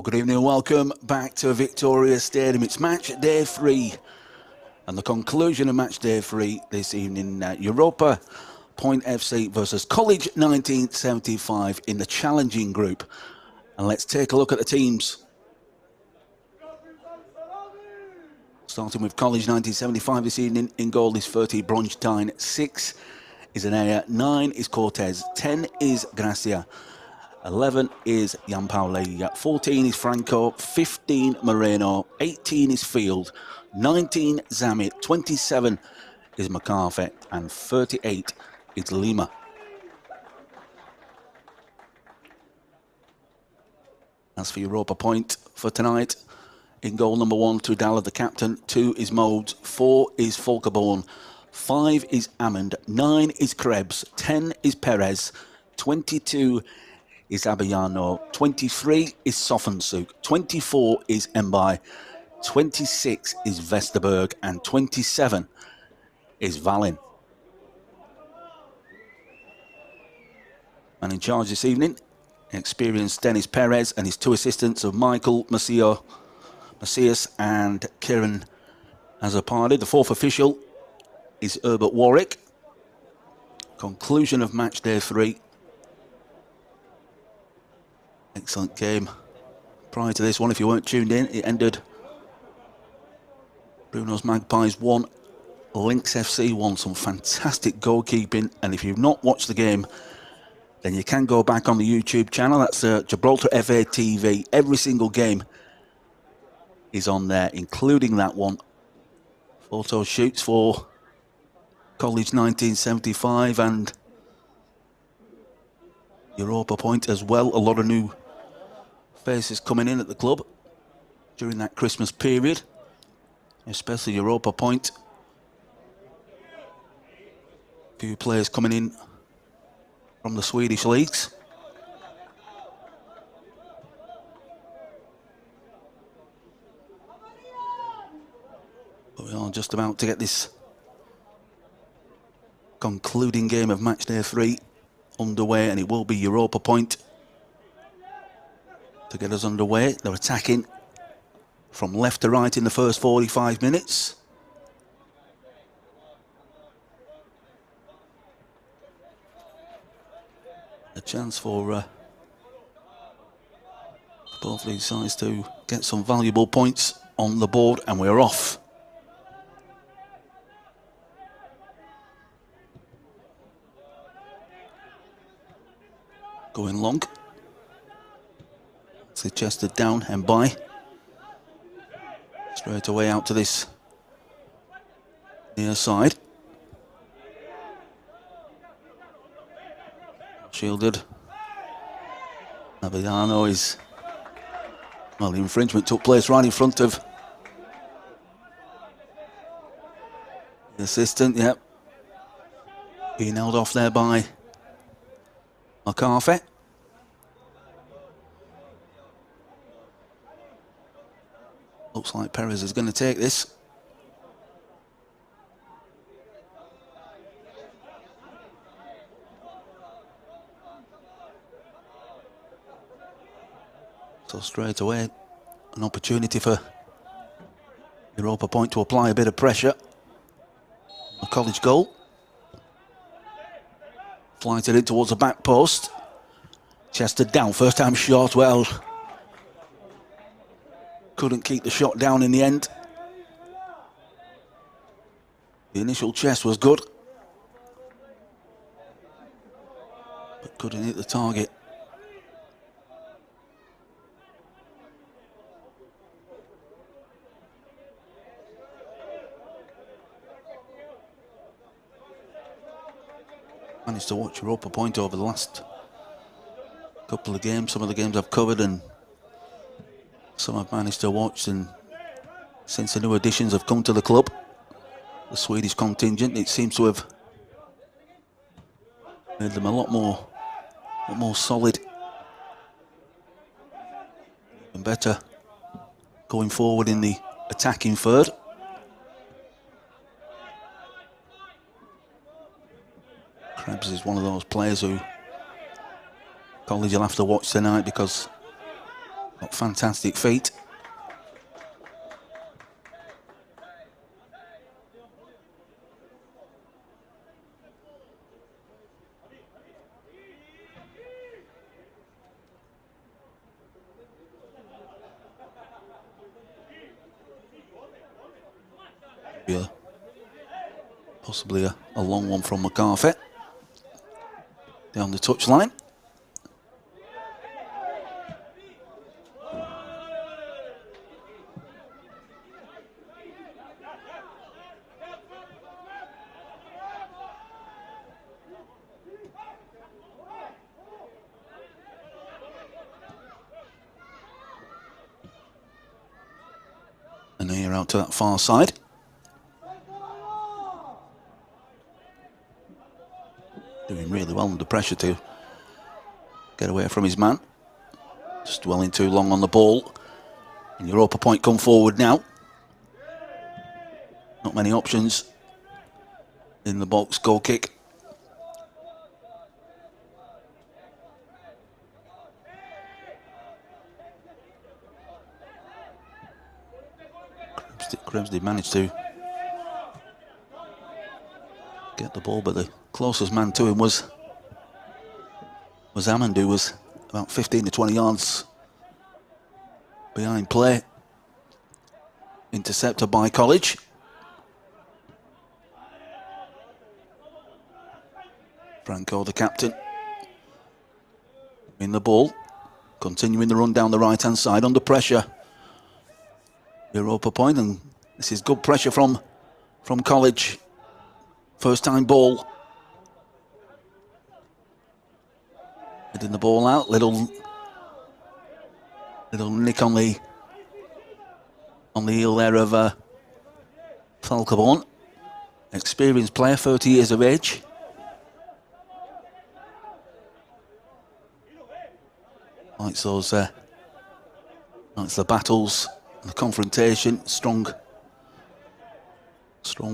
Well, good evening and welcome back to Victoria Stadium. It's match day 3 and the conclusion of match day 3 this evening. Europa Point FC versus College 1975 in the challenging group. And let's take a look at the teams. Starting with College 1975 this evening. In goal is Fertie Bronstein. 6 is Anaya. 9 is Cortez. 10 is Gracia. 11 is Jan Pauli, 14 is Franco, 15 Moreno, 18 is Field, 19 Zamit, 27 is McCarthy, and 38 is Lima. As for Europa Point for tonight, in goal number 1, Trudala, the captain, 2 is Modes, 4 is Folkeborn, 5 is Amund, 9 is Krebs, 10 is Perez, 22 is Abiyano, 23 is Soffensuk, 24 is Mbai, 26 is Vesterberg, and 27 is Valin. And in charge this evening, experienced Dennis Perez and his 2 assistants of Michael Macias and Kieran Azapadi. The 4th official is Herbert Warwick. Conclusion of match day 3. Excellent game. Prior to this one, if you weren't tuned in, it ended Bruno's Magpies 1, Lynx FC 1. Some fantastic goalkeeping. And if you've not watched the game, then you can go back on the YouTube channel. That's Gibraltar FA TV. Every single game is on there, including that one. Photo shoots for College 1975 and Europa Point as well. A lot of new faces coming in at the club during that Christmas period, especially Europa Point. A few players coming in from the Swedish leagues. But we are just about to get this concluding game of match day 3 underway, and it will be Europa Point to get us underway. They're attacking from left to right in the first 45 minutes. A chance for both these sides to get some valuable points on the board, and we're off. Going long. Chested down and by. Straight away out to this near side. Shielded. Naviano is... Well, the infringement took place right in front of the assistant, yep. Being held off there by McCarthy. Looks like Perez is going to take this. So straight away, an opportunity for Europa Point to apply a bit of pressure. A College goal. Flighted in towards the back post. Chested down, first time shot, well... Couldn't keep the shot down in the end. The initial chest was good, but couldn't hit the target. Managed to watch Europa Point over the last couple of games. Some of the games I've covered and some I've managed to watch, and since the new additions have come to the club, the Swedish contingent, it seems to have made them a lot more solid and better going forward in the attacking third. Krebs is one of those players who College will have to watch tonight, because Got fantastic feet. Yeah. Possibly a long one from McCarthy. Down the touchline. And here out to that far side. Doing really well under pressure to get away from his man. Just dwelling too long on the ball. And Europa Point come forward now. Not many options in the box. Goal kick. Krebs did manage to get the ball, but the closest man to him was Hammond, who was about 15 to 20 yards behind play. Intercepted by College. Franco, the captain, in the ball, continuing the run down the right-hand side under pressure. Europa Point, and this is good pressure from College. First time ball. Heading the ball out, little nick on the heel there of Falcaborn. Experienced player, 30 years of age. Likes those, likes the battles, the confrontation. Strong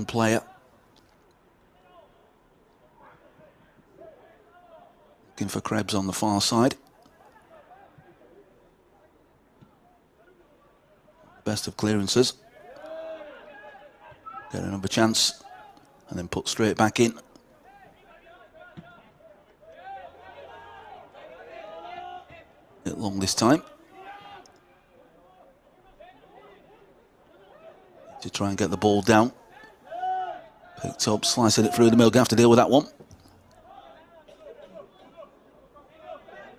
player. Looking for Krebs on the far side. Best of clearances. Get another chance and then put straight back in. Bit long this time. To try and get the ball down. Picked up, slicing it through the middle. Gonna have to deal with that one.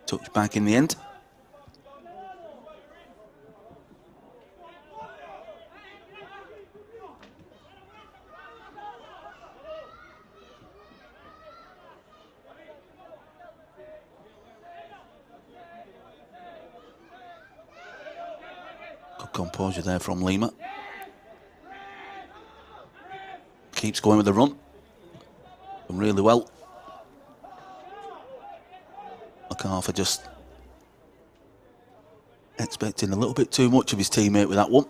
Touch back in the end. Good composure there from Lima. Keeps going with the run. Done really well. McCarthy just expecting a little bit too much of his teammate with that one.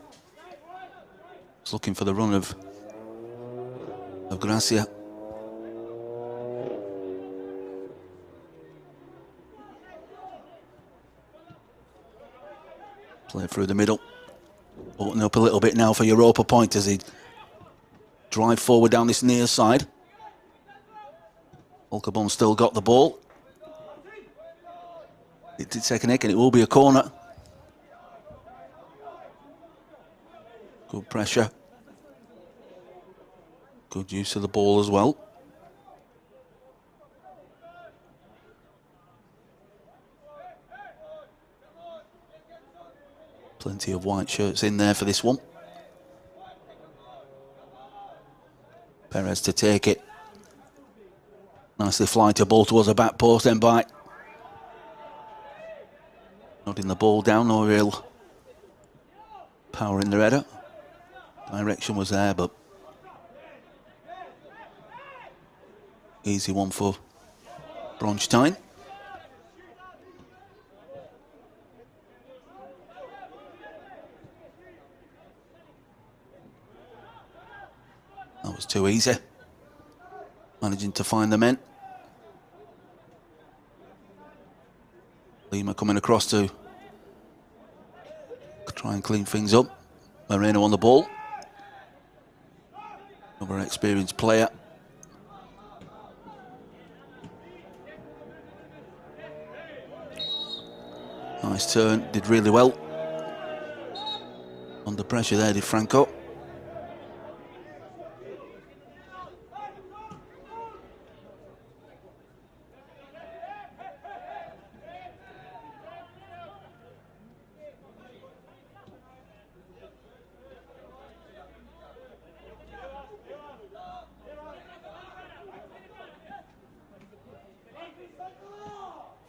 He's looking for the run of Gracia. Play through the middle. Opening up a little bit now for Europa Point as he drive forward down this near side. Falcaborn still got the ball. It did take a nick and it will be a corner. Good pressure. Good use of the ball as well. Plenty of white shirts in there for this one. Perez to take it. Nicely flight a ball towards the back post, then by nodding the ball down, no real power in the header. Direction was there, but easy one for Bronstein. That was too easy. Managing to find the men. Lima coming across to try and clean things up. Moreno on the ball. Another experienced player. Nice turn, did really well. Under pressure there, did Franco.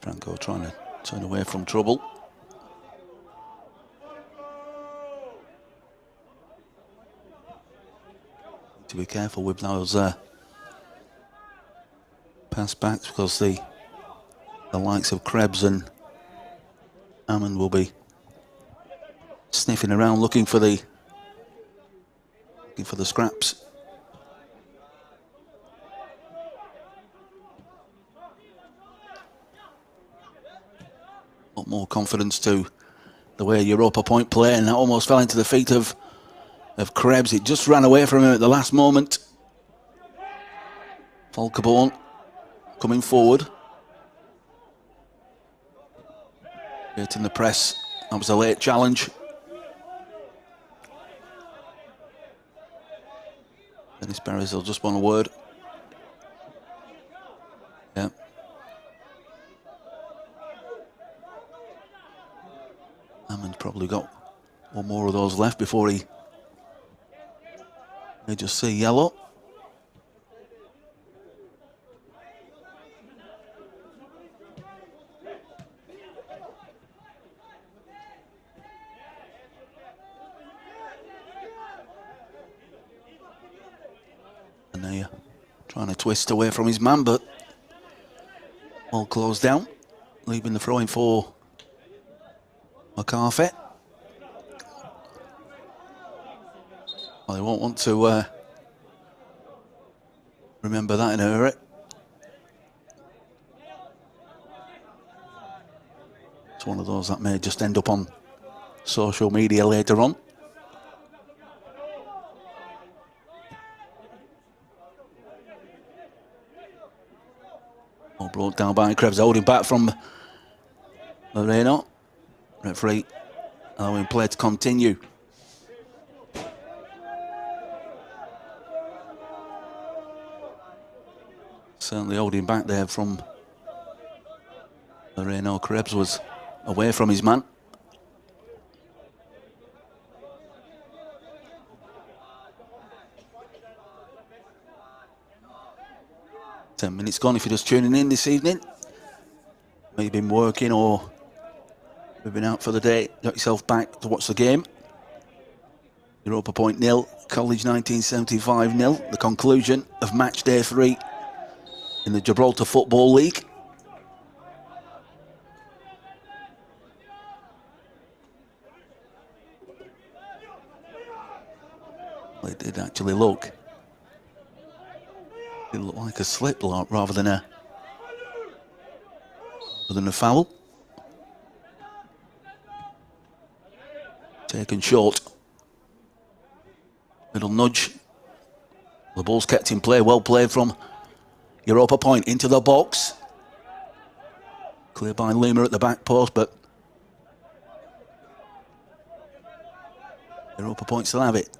Franco trying to turn away from trouble. Need to be careful with those pass backs, because the likes of Krebs and Hammond will be sniffing around looking for the scraps. A lot more confidence to the way Europa Point play, and that almost fell into the feet of Krebs. It just ran away from him at the last moment. Volkerborn coming forward. Getting the press. That was a late challenge. Dennis Berries will just want a word. Yeah. Hammond's probably got one more of those left before he may just see yellow. And they're trying to twist away from his man, but all closed down, leaving the throw-in for McCarthy. Well, they won't want to remember that in a hurry. It's one of those that may just end up on social media later on. All brought down by Krebs, holding back from Moreno. Referee allowing play to continue. Certainly holding back there from Moreno. Krebs was away from his man. Ten minutes gone if you're just tuning in this evening. Maybe been working or you've been out for the day, got yourself back to watch the game. Europa Point 0, College 1975 0. The conclusion of match day 3 in the Gibraltar Football League. Well, it did actually look. It looked like a slip rather than a foul. Taken short. Little nudge. The ball's kept in play. Well played from Europa Point into the box. Clear by Lima at the back post, but Europa Point still have it.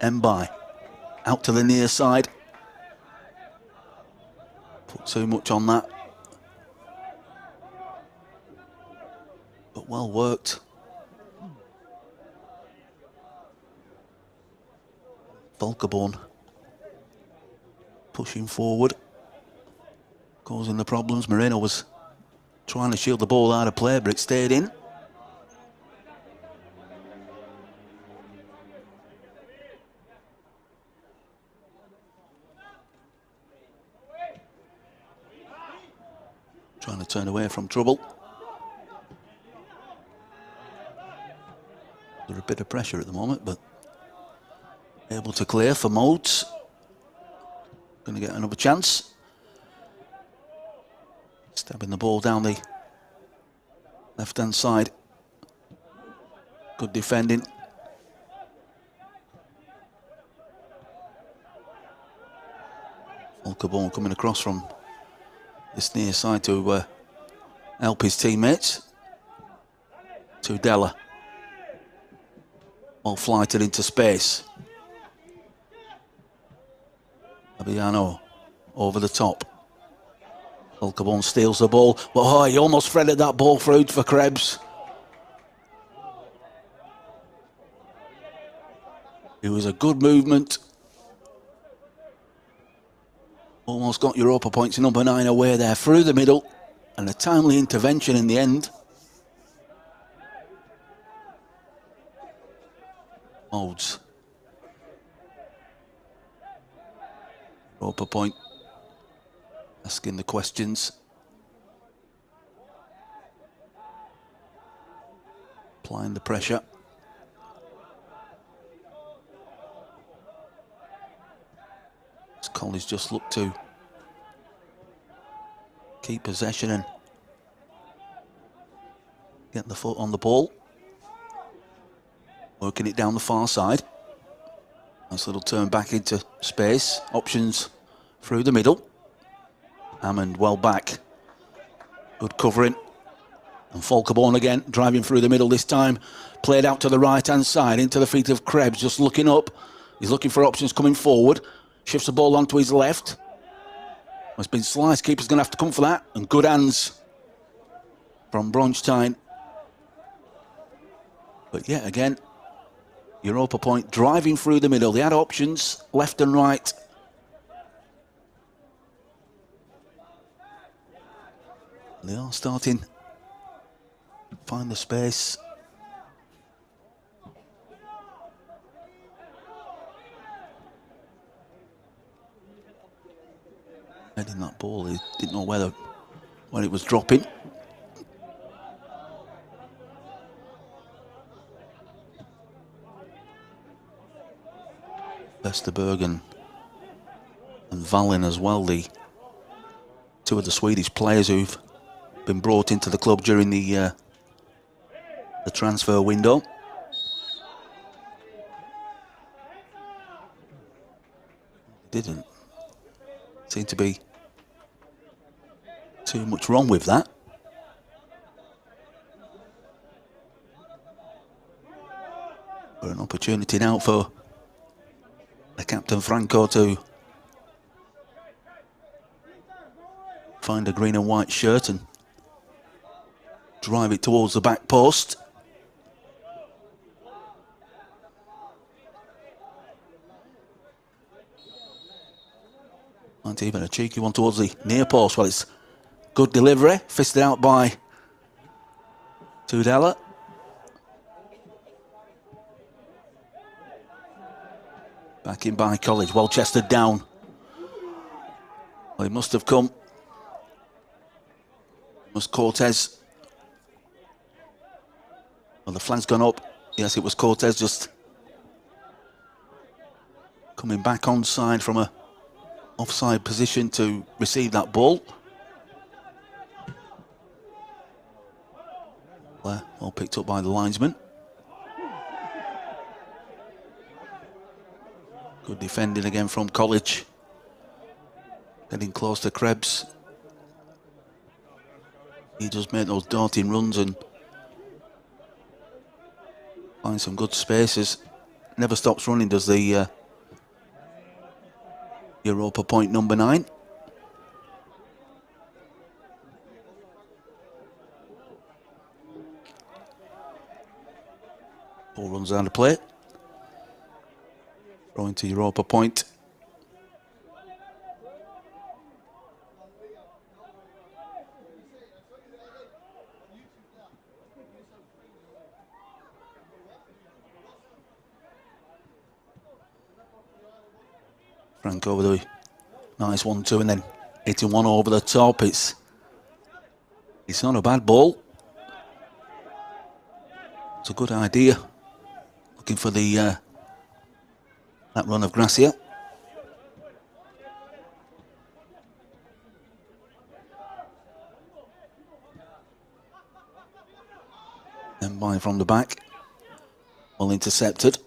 Mbai out to the near side. Put too much on that. But well worked. Volkerborn pushing forward, causing the problems. Moreno was trying to shield the ball out of play, but it stayed in. Trying to turn away from trouble. There's a bit of pressure at the moment, but able to clear for Modes. Going to get another chance. Stabbing the ball down the left-hand side. Good defending. Volkerborn coming across from this near side to help his teammates. To Della. Ball flighted into space. Fabiano over the top. Volkerborn steals the ball. But oh, he almost threaded that ball through for Krebs. It was a good movement. Almost got Europa points number 9 away there through the middle. And a timely intervention in the end. Modes. Europa point. Asking the questions. Applying the pressure. Collins just looked to keep possession and get the foot on the ball. Working it down the far side. Nice little turn back into space. Options through the middle. Hammond well back. Good covering. And Volkerborn again, driving through the middle this time. Played out to the right-hand side, into the feet of Krebs, just looking up. He's looking for options coming forward. Shifts the ball onto his left. It's been sliced. Keeper's going to have to come for that. And good hands from Bronstein. But yet again, Europa Point driving through the middle. They had options left and right. They are starting to find the space. Heading that ball, he didn't know when it was dropping. Vesterberg and Wallin as well, the two of the Swedish players who've been brought into the club during the transfer window. Didn't seem to be too much wrong with that. But an opportunity now for the captain Franco to find a green and white shirt and drive it towards the back post. Not even a cheeky one towards the near post. Well, it's good delivery, fisted out by Tudela. Back in by College, well chested down. Well, he must have come. Was Cortez. Well, the flag's gone up. Yes, it was Cortez just coming back onside from a offside position to receive that ball. Well picked up by the linesman. Good defending again from College. Getting close to Krebs. He just made those darting runs and finds some good spaces. Never stops running, does the Europa Point number 9. Ball runs out of play. Throwing to Europa Point. Frank over the nice 1-2 and then hitting one over the top. It's not a bad ball. It's a good idea. Looking for the that run of Gracia. Then by from the back. Well intercepted.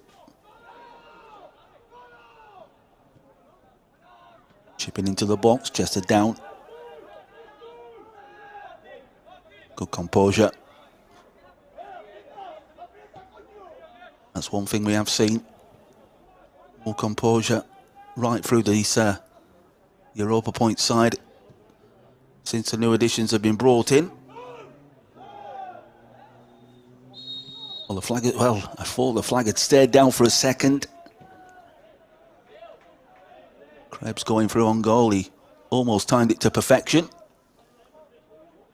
Chipping into the box, chested down. Good composure. That's one thing we have seen. More composure right through this Europa Point side since the new additions have been brought in. Well, I thought the flag had stayed down for a second. Krebs going through on goal. He almost timed it to perfection.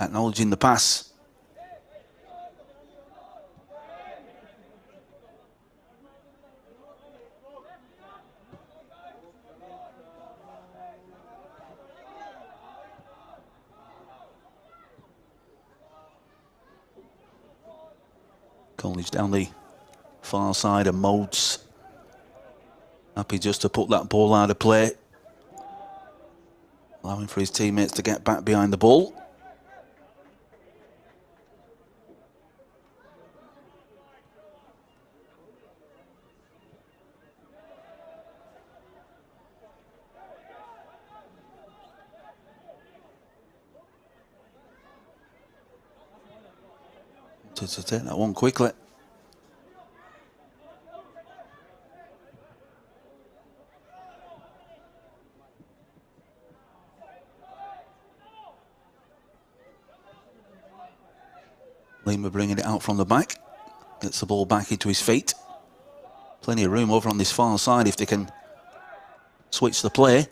Acknowledging the pass. College down the far side and Modes happy just to put that ball out of play. Allowing for his teammates to get back behind the ball. To take that one quickly. Lima bringing it out from the back. Gets the ball back into his feet. Plenty of room over on this far side if they can switch the play.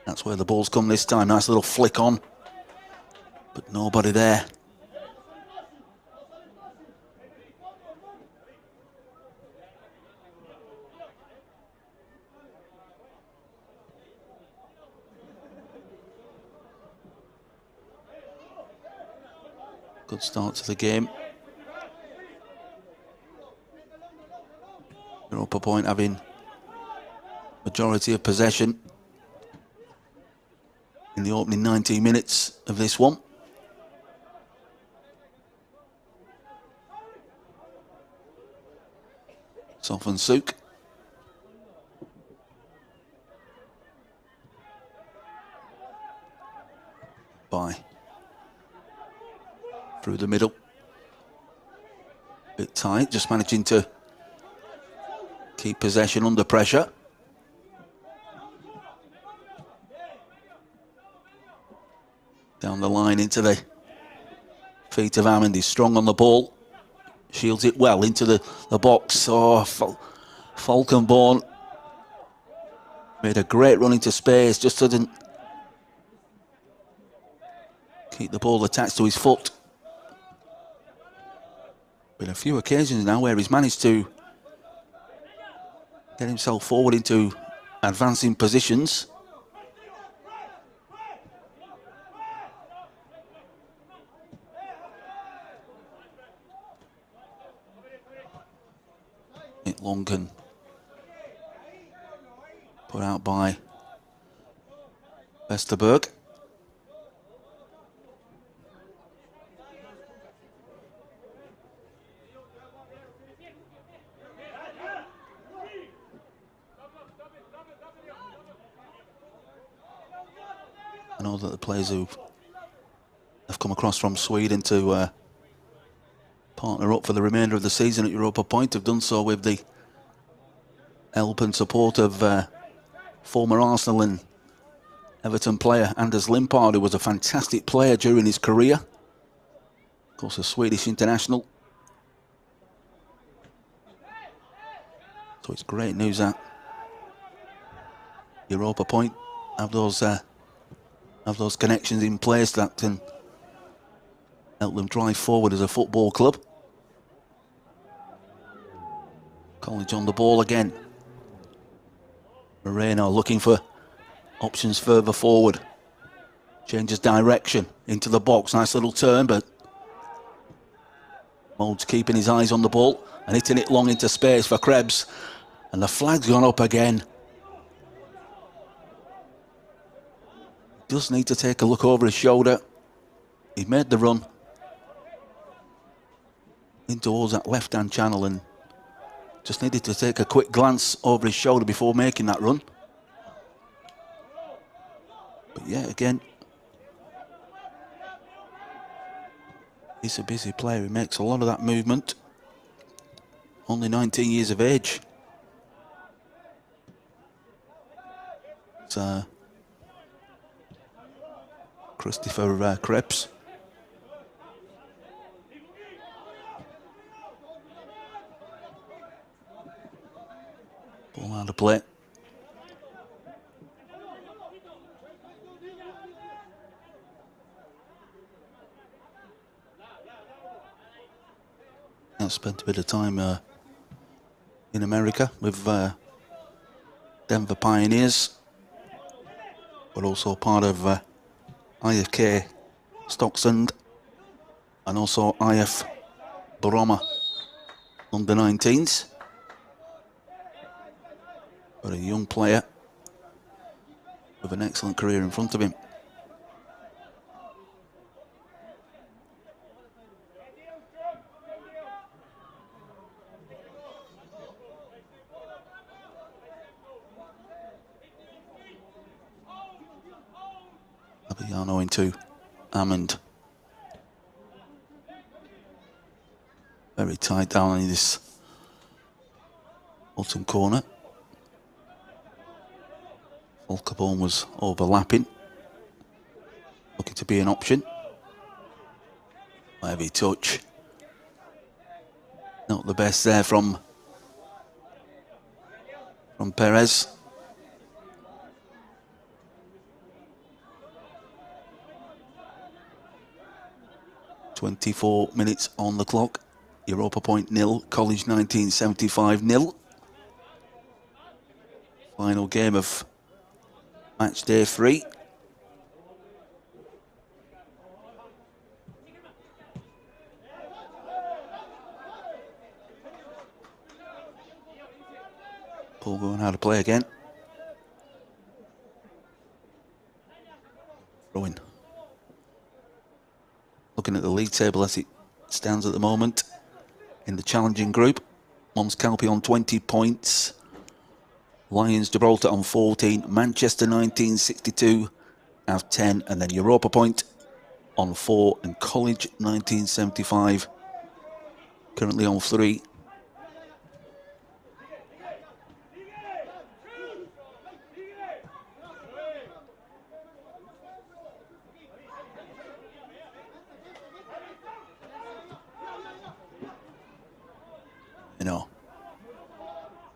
That's where the ball's come this time. Nice little flick on. But nobody there. Good start to the game. Europa Point having majority of possession in the opening 19 minutes of this one. Sofan Souk. By. Through the middle. Bit tight, just managing to keep possession under pressure. Down the line into the feet of Hammond. He's strong on the ball. Shields it well into the box. Oh, Falkenborn made a great run into space. Just didn't keep the ball attached to his foot. Been a few occasions now where he's managed to get himself forward into advancing positions. It Longan put out by Westerberg. I know that the players who have come across from Sweden to partner up for the remainder of the season at Europa Point have done so with the help and support of former Arsenal and Everton player Anders Limpard, who was a fantastic player during his career. Of course, a Swedish international. So it's great news that Europa Point have those connections in place that can help them drive forward as a football club. College on the ball again. Moreno looking for options further forward. Changes direction into the box. Nice little turn, but Modes keeping his eyes on the ball and hitting it long into space for Krebs. And the flag's gone up again. Does need to take a look over his shoulder. He made the run. in towards that left-hand channel and just needed to take a quick glance over his shoulder before making that run. But yeah, again, he's a busy player. He makes a lot of that movement. Only 19 years of age. It's Christopher Krebs. Ball out of play. I spent a bit of time in America with Denver Pioneers, but also part of IFK Stocksund and also IF Bromma under 19s. But a young player with an excellent career in front of him. Fabiano into Amund. Very tight down in this bottom corner. Volkerborn was overlapping, looking to be an option. Heavy touch. Not the best there from Perez. .24 minutes on the clock. Europa Point 0, College 1975 0. Final game of match day 3. Paul going how to play again. Throwing. Looking at the league table as it stands at the moment in the challenging group. Mons Calpe on 20 points. Lions Gibraltar on 14. Manchester 1962 have 10. And then Europa Point on 4. And College 1975 currently on 3.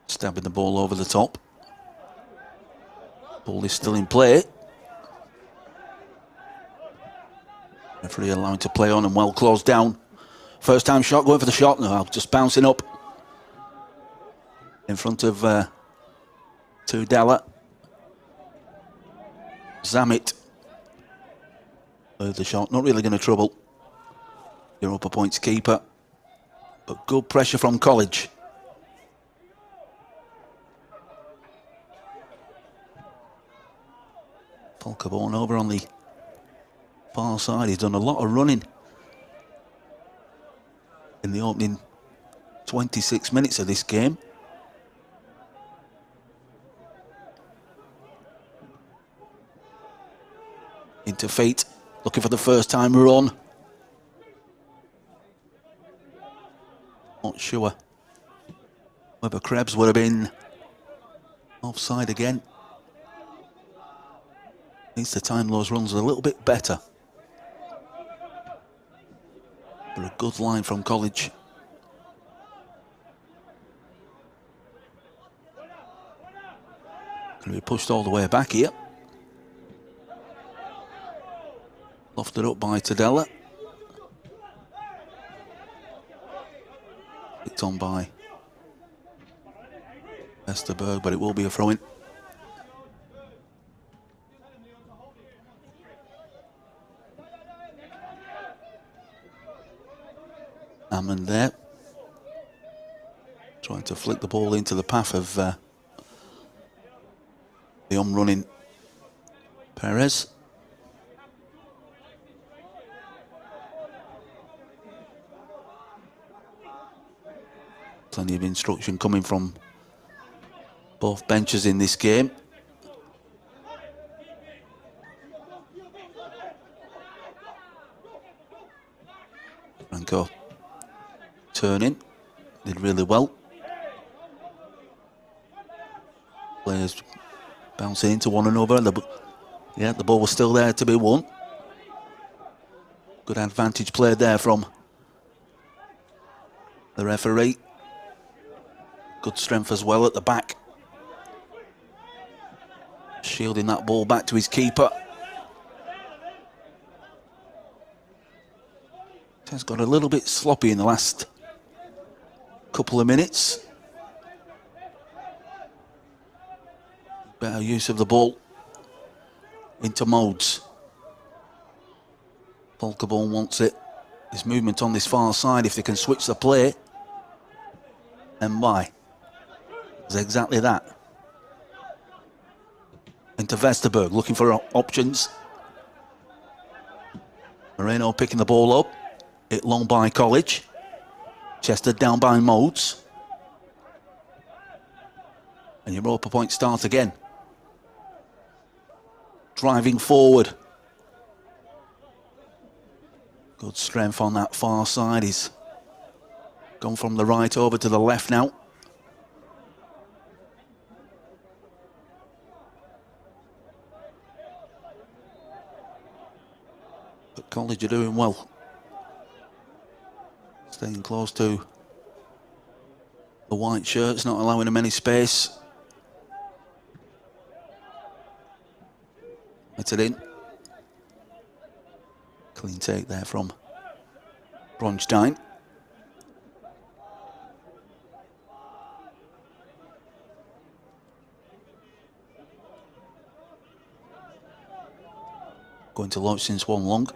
Stabbing the ball over the top. Ball is still in play. Referee allowing to play on and well closed down. First time shot, going for the shot. No, just bouncing up in front of Tudela. Zammit. The shot, not really going to trouble Europa Point's keeper, but good pressure from College. Volkerborn over on the far side. He's done a lot of running in the opening 26 minutes of this game. Into feet, looking for the first time run. Not sure whether Krebs would have been offside again. Needs to time those runs a little bit better. But a good line from College. Going to be pushed all the way back here. Lofted up by Tudela. Picked on by Westerberg, but it will be a throw-in. Amund there, trying to flick the ball into the path of the on-running Perez. Plenty of instruction coming from both benches in this game. Franco turning, did really well. Players bouncing into one another. The ball was still there to be won. Good advantage played there from the referee. Good strength as well at the back. Shielding that ball back to his keeper. It's got a little bit sloppy in the last couple of minutes. Better use of the ball into Modes. Volkerborn wants it. His movement on this far side, if they can switch the play, then why? It's exactly that. Into Vesterberg, looking for options. Moreno picking the ball up. Hit long by College. Chested down by Modes. And Europa Point start again. Driving forward. Good strength on that far side. He's gone from the right over to the left now. But College are doing well. Staying close to the white shirts, not allowing them any space. Let it in. Clean take there from Bronstein. Going to launch since one long.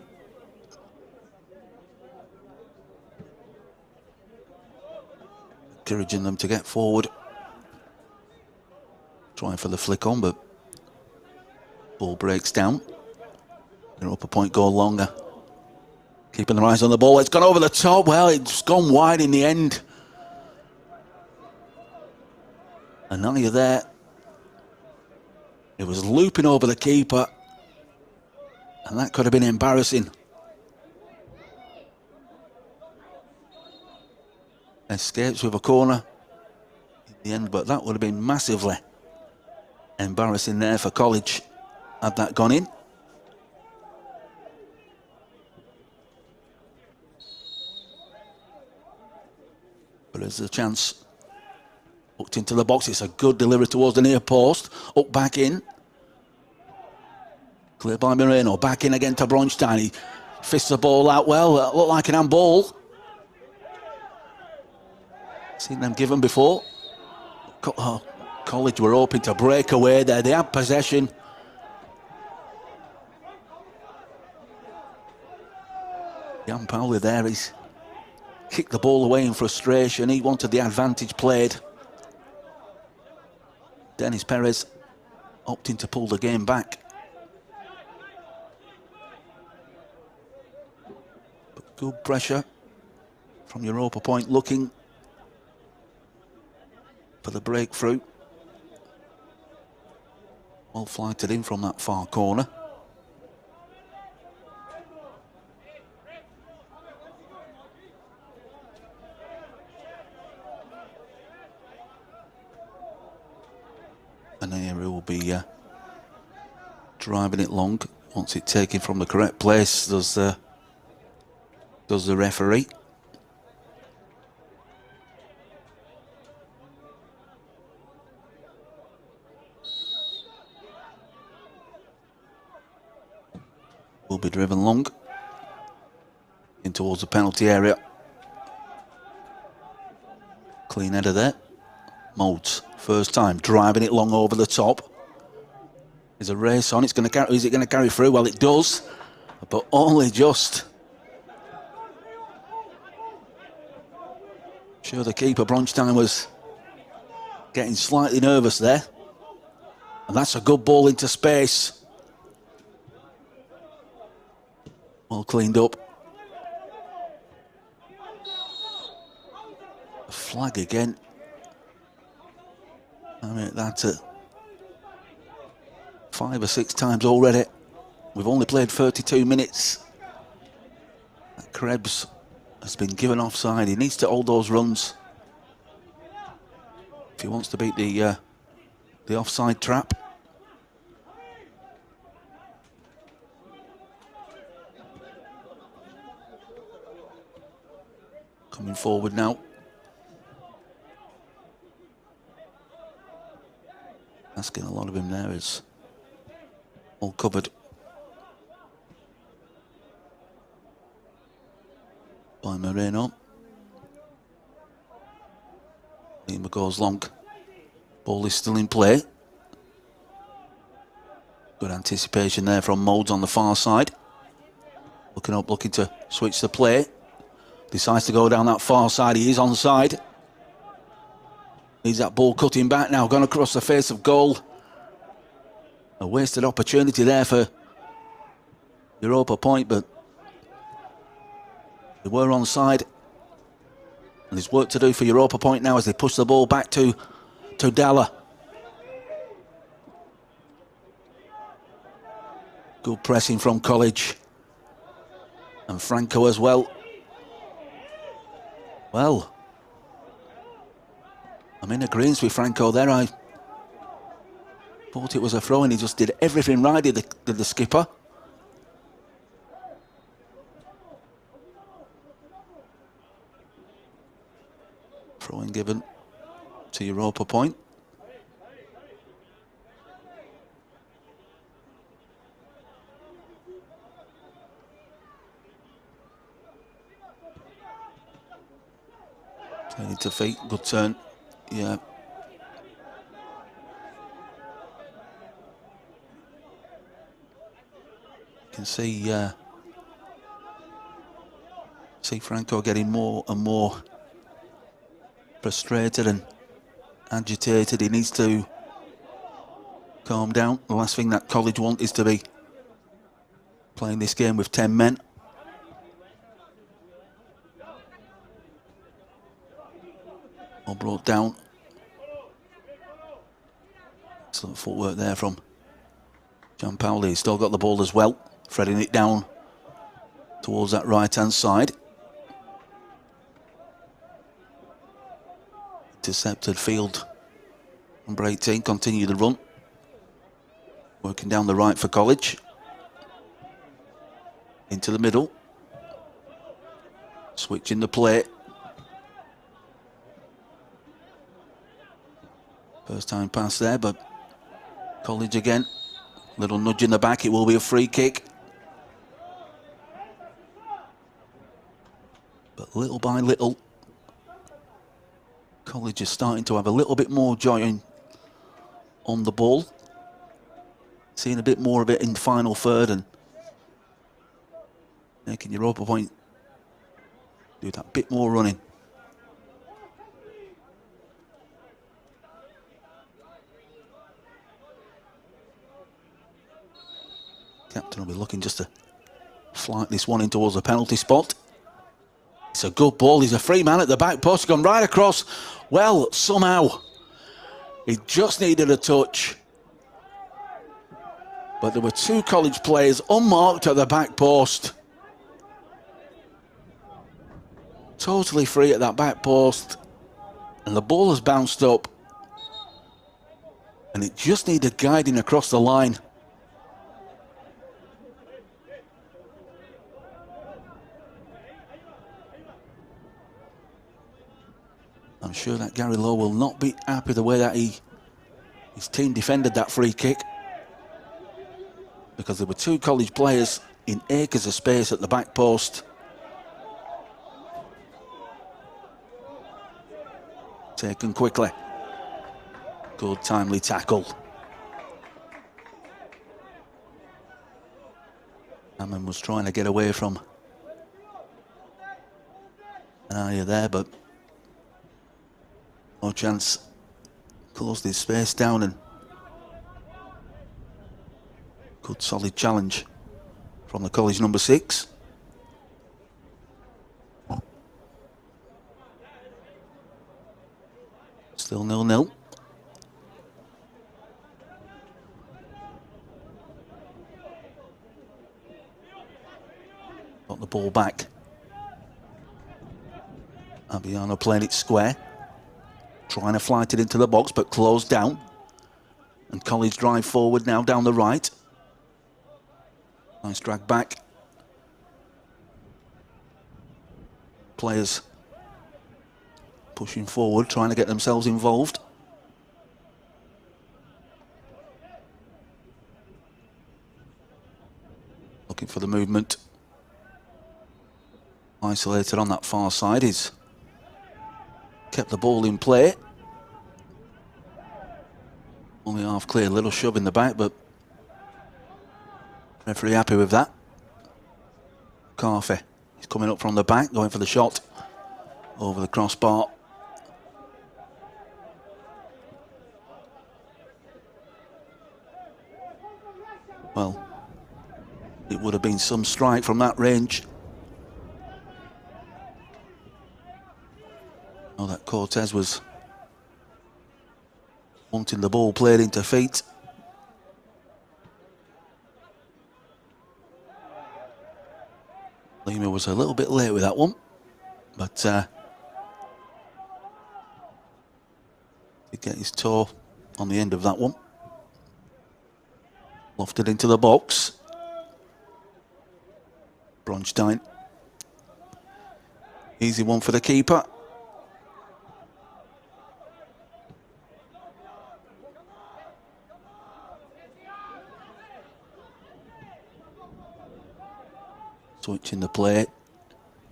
Encouraging them to get forward. Trying for the flick on, but ball breaks down. Europa Point go longer. Keeping their eyes on the ball. It's gone over the top. Well, it's gone wide in the end. And now you're there. It was looping over the keeper. And that could have been embarrassing. Escapes with a corner in the end, but that would have been massively embarrassing there for College had that gone in. But there's a chance. Hooked into the box. It's a good delivery towards the near post. Up back in. Cleared by Moreno. Back in again to Bronstein. He fists the ball out well. That looked like an handball. Seen them given before. College were hoping to break away there. They had possession. Jan Pauli there, he's kicked the ball away in frustration. He wanted the advantage played. Dennis Perez opting to pull the game back. But good pressure from Europa Point, looking for the breakthrough. Well flighted in from that far corner. And here will be driving it long. Wants it taken from the correct place, does the referee. Will be driven long in towards the penalty area. Clean header there. Modes, first time, driving it long over the top. There's a race on. Is it going to carry through? Well, it does, but only just. Sure, the keeper Bronstein was getting slightly nervous there, and that's a good ball into space. Well cleaned up. Flag again. I mean, that's 5 or 6 times already. We've only played 32 minutes. Krebs has been given offside. He needs to hold those runs if he wants to beat the offside trap. Coming forward now. Asking a lot of him there. Is all covered by Moreno. Lima goes long. Ball is still in play. Good anticipation there from Modes on the far side. Looking up, looking to switch the play. Decides to go down that far side. He is onside. Needs that ball cutting back now. Gone across the face of goal. A wasted opportunity there for Europa Point, but they were onside. And there's work to do for Europa Point now as they push the ball back to Dalla. Good pressing from College. And Franco as well. Well, I'm in agreement with Franco there. I thought it was a throw and he just did everything right, did the skipper. Throw-in given to Europa Point. Turning to feet, good turn. Yeah. You can see Franco getting more and more frustrated and agitated. He needs to calm down. The last thing that College want is to be playing this game with 10 men. All brought down. Excellent footwork there from Gianpaoli. He's still got the ball as well, threading it down towards that right-hand side. Intercepted field. Number 18, continue the run. Working down the right for College. Into the middle. Switching the play. First time pass there, but College again. Little nudge in the back, it will be a free kick. But little by little, College is starting to have a little bit more joy on the ball. Seeing a bit more of it in the final third and making Europa Point do that bit more running. Captain will be looking just to flight this one in towards the penalty spot. It's a good ball. He's a free man at the back post. Gone right across. Well, somehow, he just needed a touch. But there were 2 College players unmarked at the back post. Totally free at that back post. And the ball has bounced up. And it just needed guiding across the line. I'm sure that Gary Lowe will not be happy the way that his team defended that free kick. Because there were 2 College players in acres of space at the back post. Taken quickly. Good timely tackle. Hammond was trying to get away from an area there, but no chance. Closed his space down and good solid challenge from the College number 6. Still 0-0. Got the ball back. Abiano playing it square. Trying to flight it into the box, but closed down. And College drive forward now down the right. Nice drag back. Players pushing forward, trying to get themselves involved. Looking for the movement. Isolated on that far side. He's kept the ball in play. Only half clear, little shove in the back, but referee happy with that. Carfey, he's coming up from the back, going for the shot over the crossbar. Well, it would have been some strike from that range. Oh, that Cortez was wanting the ball played into feet. Lima was a little bit late with that one, but did get his toe on the end of that one. Lofted into the box. Bronstein. Easy one for the keeper. Switching the play.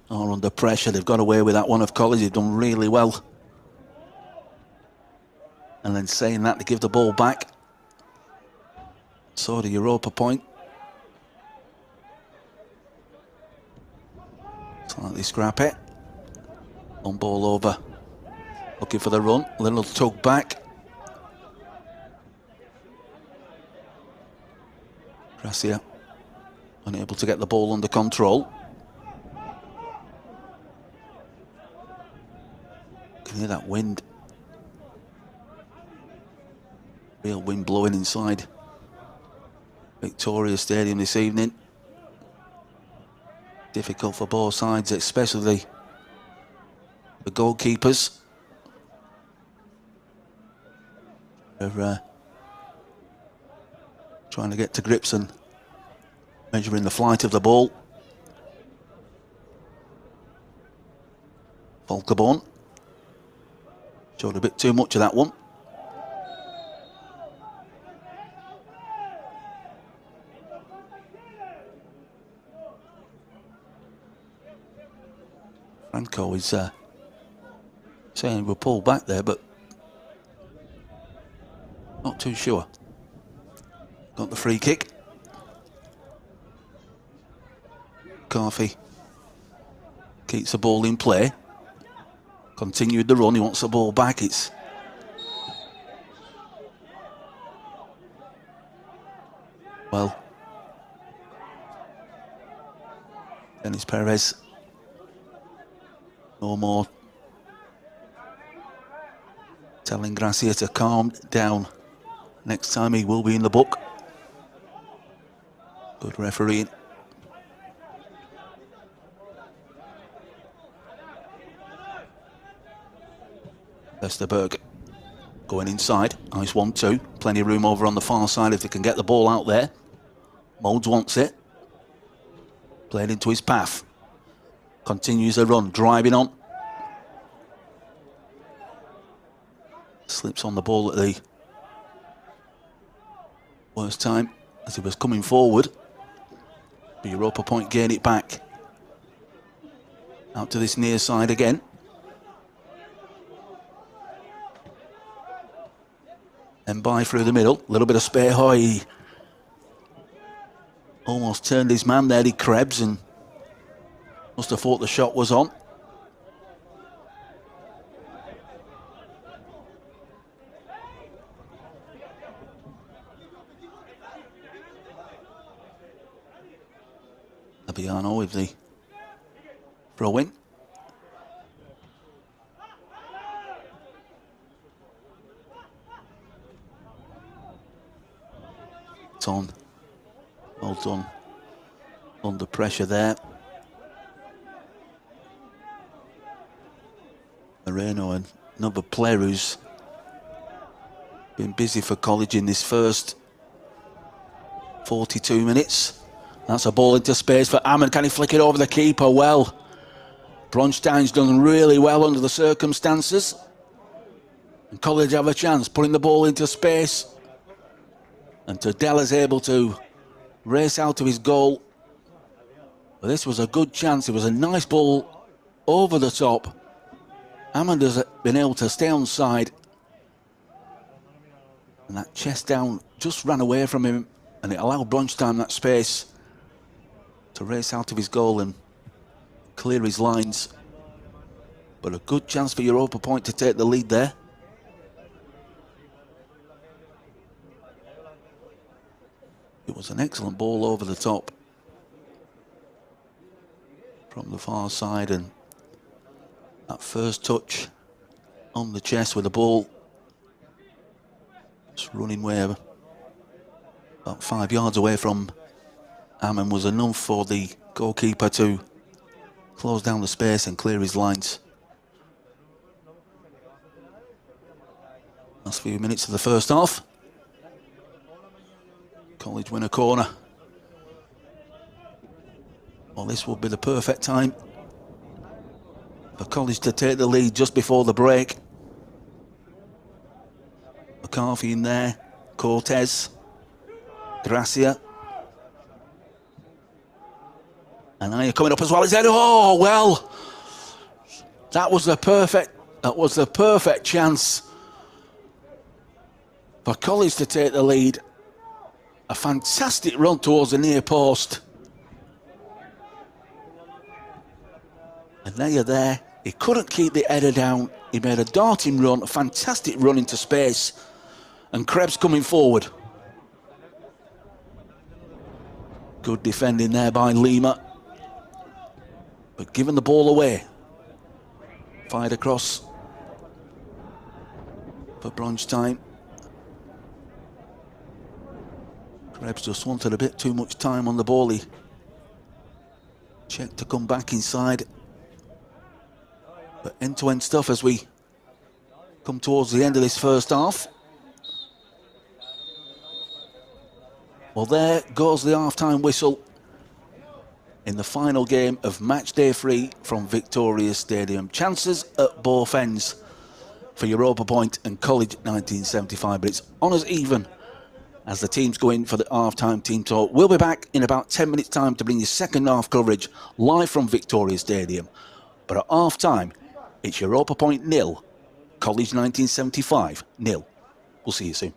Are under pressure. They've got away with that one of College. They've done really well. And then saying that, they give the ball back. So the Europa Point. Slightly scrappy. On ball over. Looking for the run. Little tug back. Gracia unable to get the ball under control. Can hear that wind. Real wind blowing inside Victoria Stadium this evening. Difficult for both sides, especially the goalkeepers. They're trying to get to grips and measuring the flight of the ball. Volkerborn showed a bit too much of that one. Franco is saying we'll pull back there, but not too sure. Got the free kick. Carfey keeps the ball in play. Continued the run, he wants the ball back. It's well, Dennis Perez no more telling Gracia to calm down. Next time he will be in the book. Good refereeing. Vesterberg going inside. Nice 1-2. Plenty of room over on the far side if they can get the ball out there. Modes wants it. Played into his path. Continues the run, driving on. Slips on the ball at the worst time as he was coming forward. The Europa Point gain it back. Out to this near side again. And by through the middle. A little bit of spare. He almost turned his man there, he Krebs, and must have thought the shot was on. Abiano with the throw-in. on. Well done. Under pressure there. Moreno, another player who's been busy for college in this first 42 minutes. That's a ball into space for Ammon. Can he flick it over the keeper? Well, Bronstein's done really well under the circumstances. And College have a chance, putting the ball into space. And Tadela's able to race out to his goal. But this was a good chance. It was a nice ball over the top. Hammond has been able to stay on side. And that chest down just ran away from him. And it allowed Bronstein that space to race out of his goal and clear his lines. But a good chance for Europa Point to take the lead there. It was an excellent ball over the top from the far side, and that first touch on the chest with the ball just running way about 5 yards away from Ammon was enough for the goalkeeper to close down the space and clear his lines. Last few minutes of the first half. College win a corner. Well, this would be the perfect time for College to take the lead just before the break. McCarthy in there, Cortez, Gracia. And now you're coming up as well. He said, oh, well, that was the perfect chance for College to take the lead. A fantastic run towards the near post. And now you're there. He couldn't keep the header down. He made a darting run, a fantastic run into space. And Krebs coming forward. Good defending there by Lima. But giving the ball away. Fired across for Bronstein. Krebs just wanted a bit too much time on the ball. He checked to come back inside. But end-to-end stuff as we come towards the end of this first half. Well, there goes the half-time whistle in the final game of match day 3 from Victoria Stadium. Chances at both ends for Europa Point and College 1975, but it's honours even as the teams go in for the half-time team talk. We'll be back in about 10 minutes' time to bring you second half coverage live from Victoria Stadium. But at half-time, it's Europa Point 0, College 1975 0. We'll see you soon.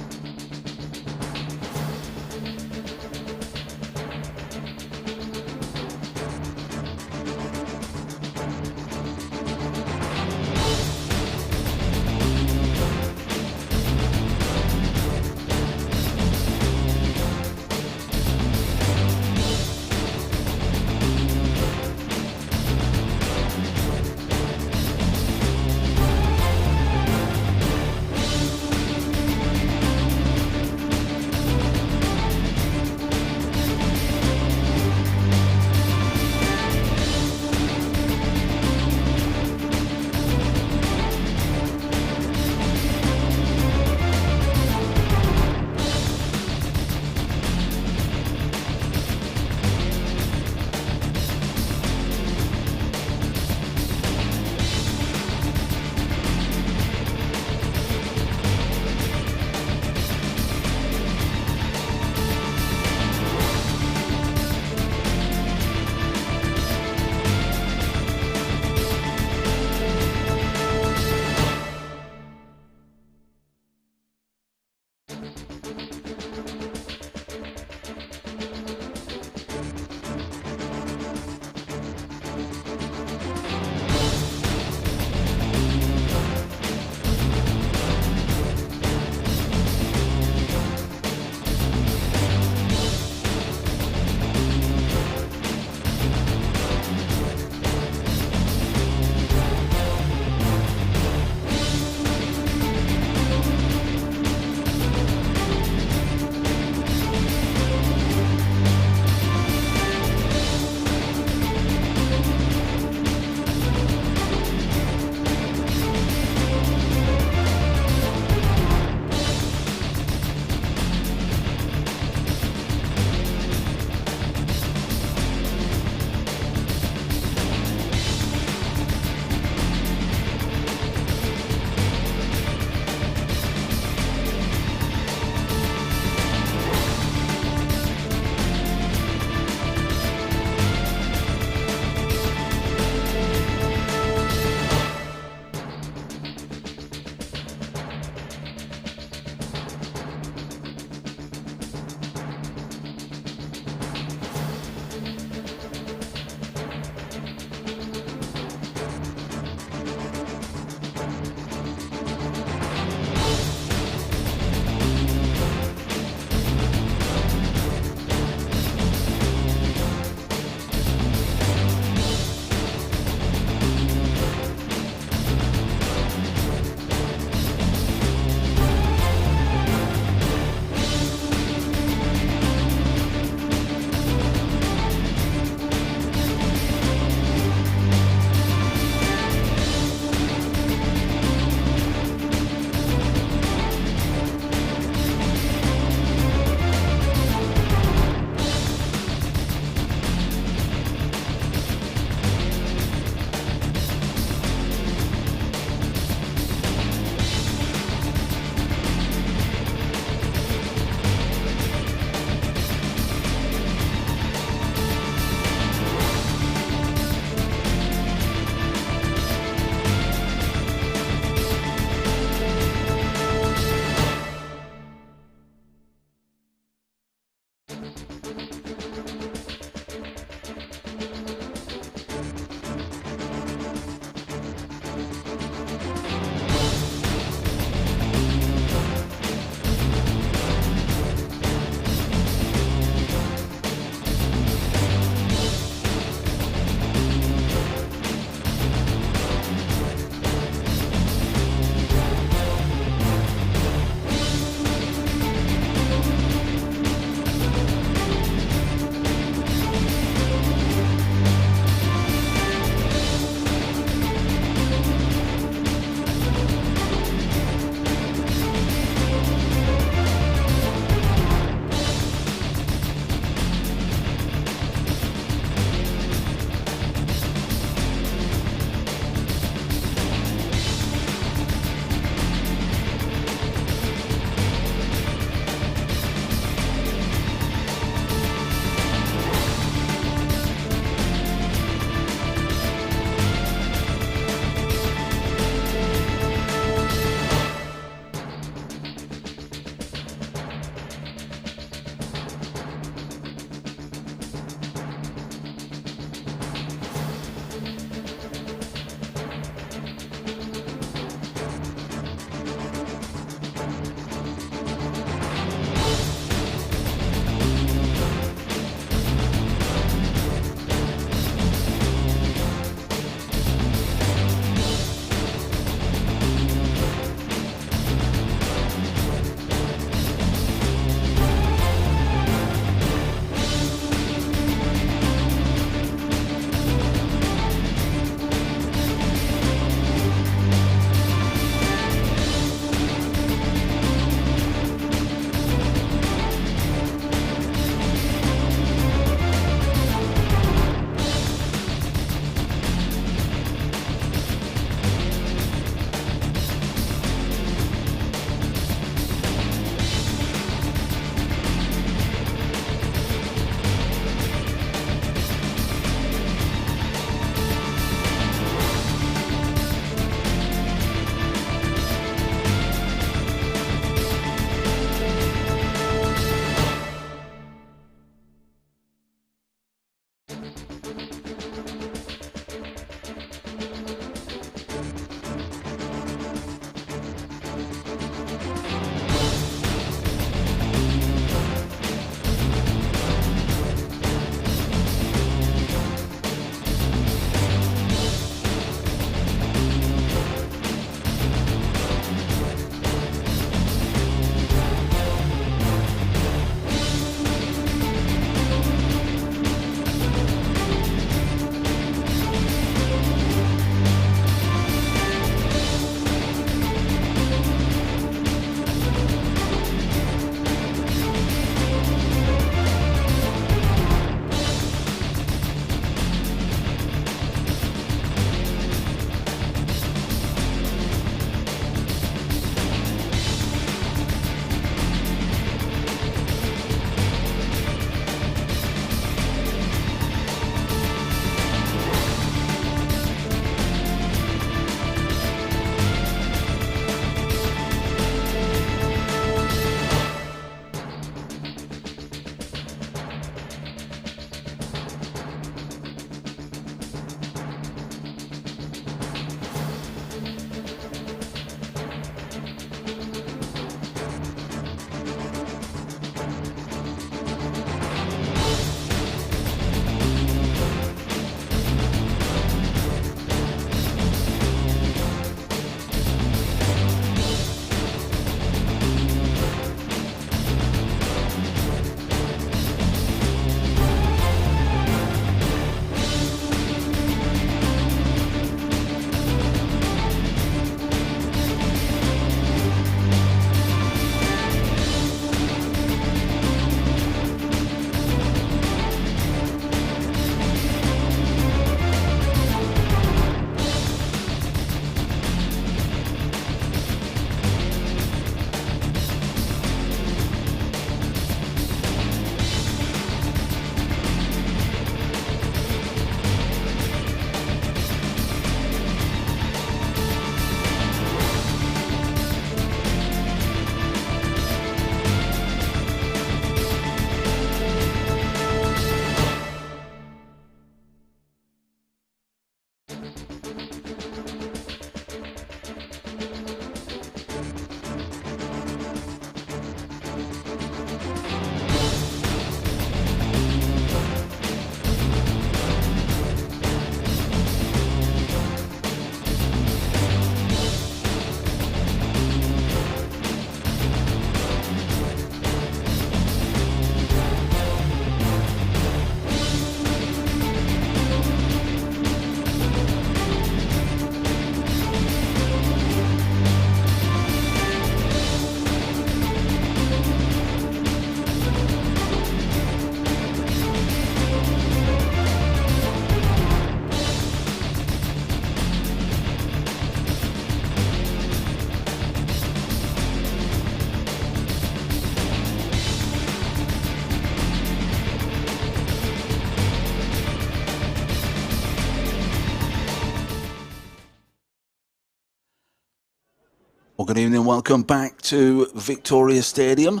Well, good evening, welcome back to Victoria Stadium,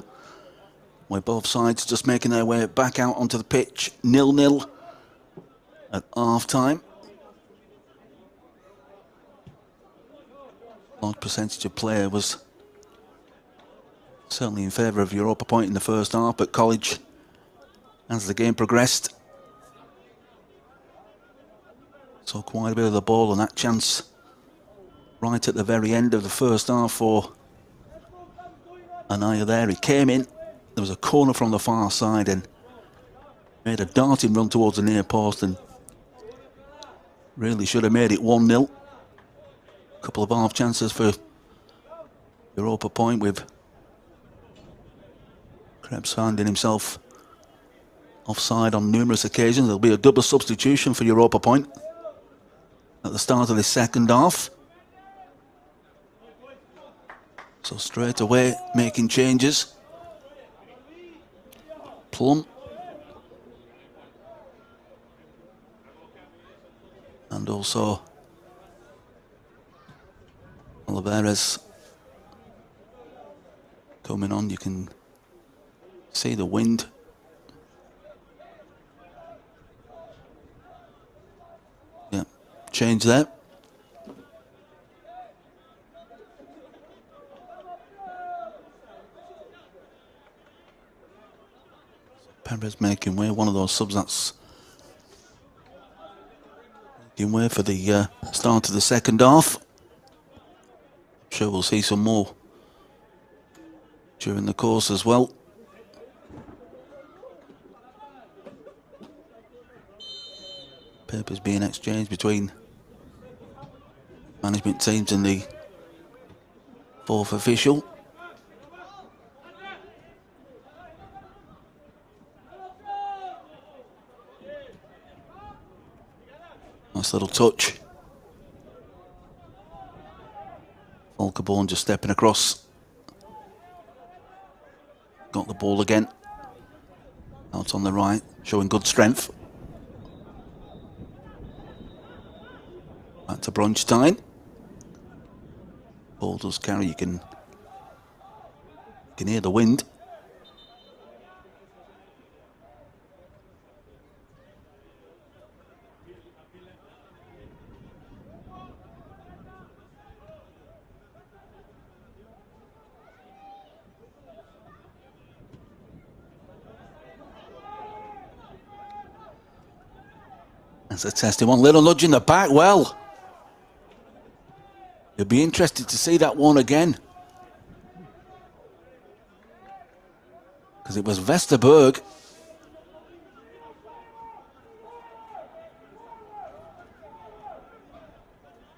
where both sides just making their way back out onto the pitch. 0-0 at half-time. Large percentage of play was certainly in favour of Europa Point in the first half, but College, as the game progressed, saw quite a bit of the ball, and that chance right at the very end of the first half for Anaya there. He came in, there was a corner from the far side and made a darting run towards the near post and really should have made it 1-0. A couple of half chances for Europa Point, with Krebs finding himself offside on numerous occasions. There'll be a double substitution for Europa Point at the start of the second half. So straight away making changes. Plum and also Oliveras coming on. You can see the wind. Yeah, change there. Perez making way, one of those subs that's making way for the start of the second half. I'm sure we'll see some more during the course as well. Papers being exchanged between management teams and the fourth official. Nice little touch. Volkerborn just stepping across. Got the ball again. Out on the right, showing good strength. Back to Bronstein. Ball does carry, you can hear the wind. That's a testing one, little nudge in the back, well. You'll be interested to see that one again. Because it was Vesterberg.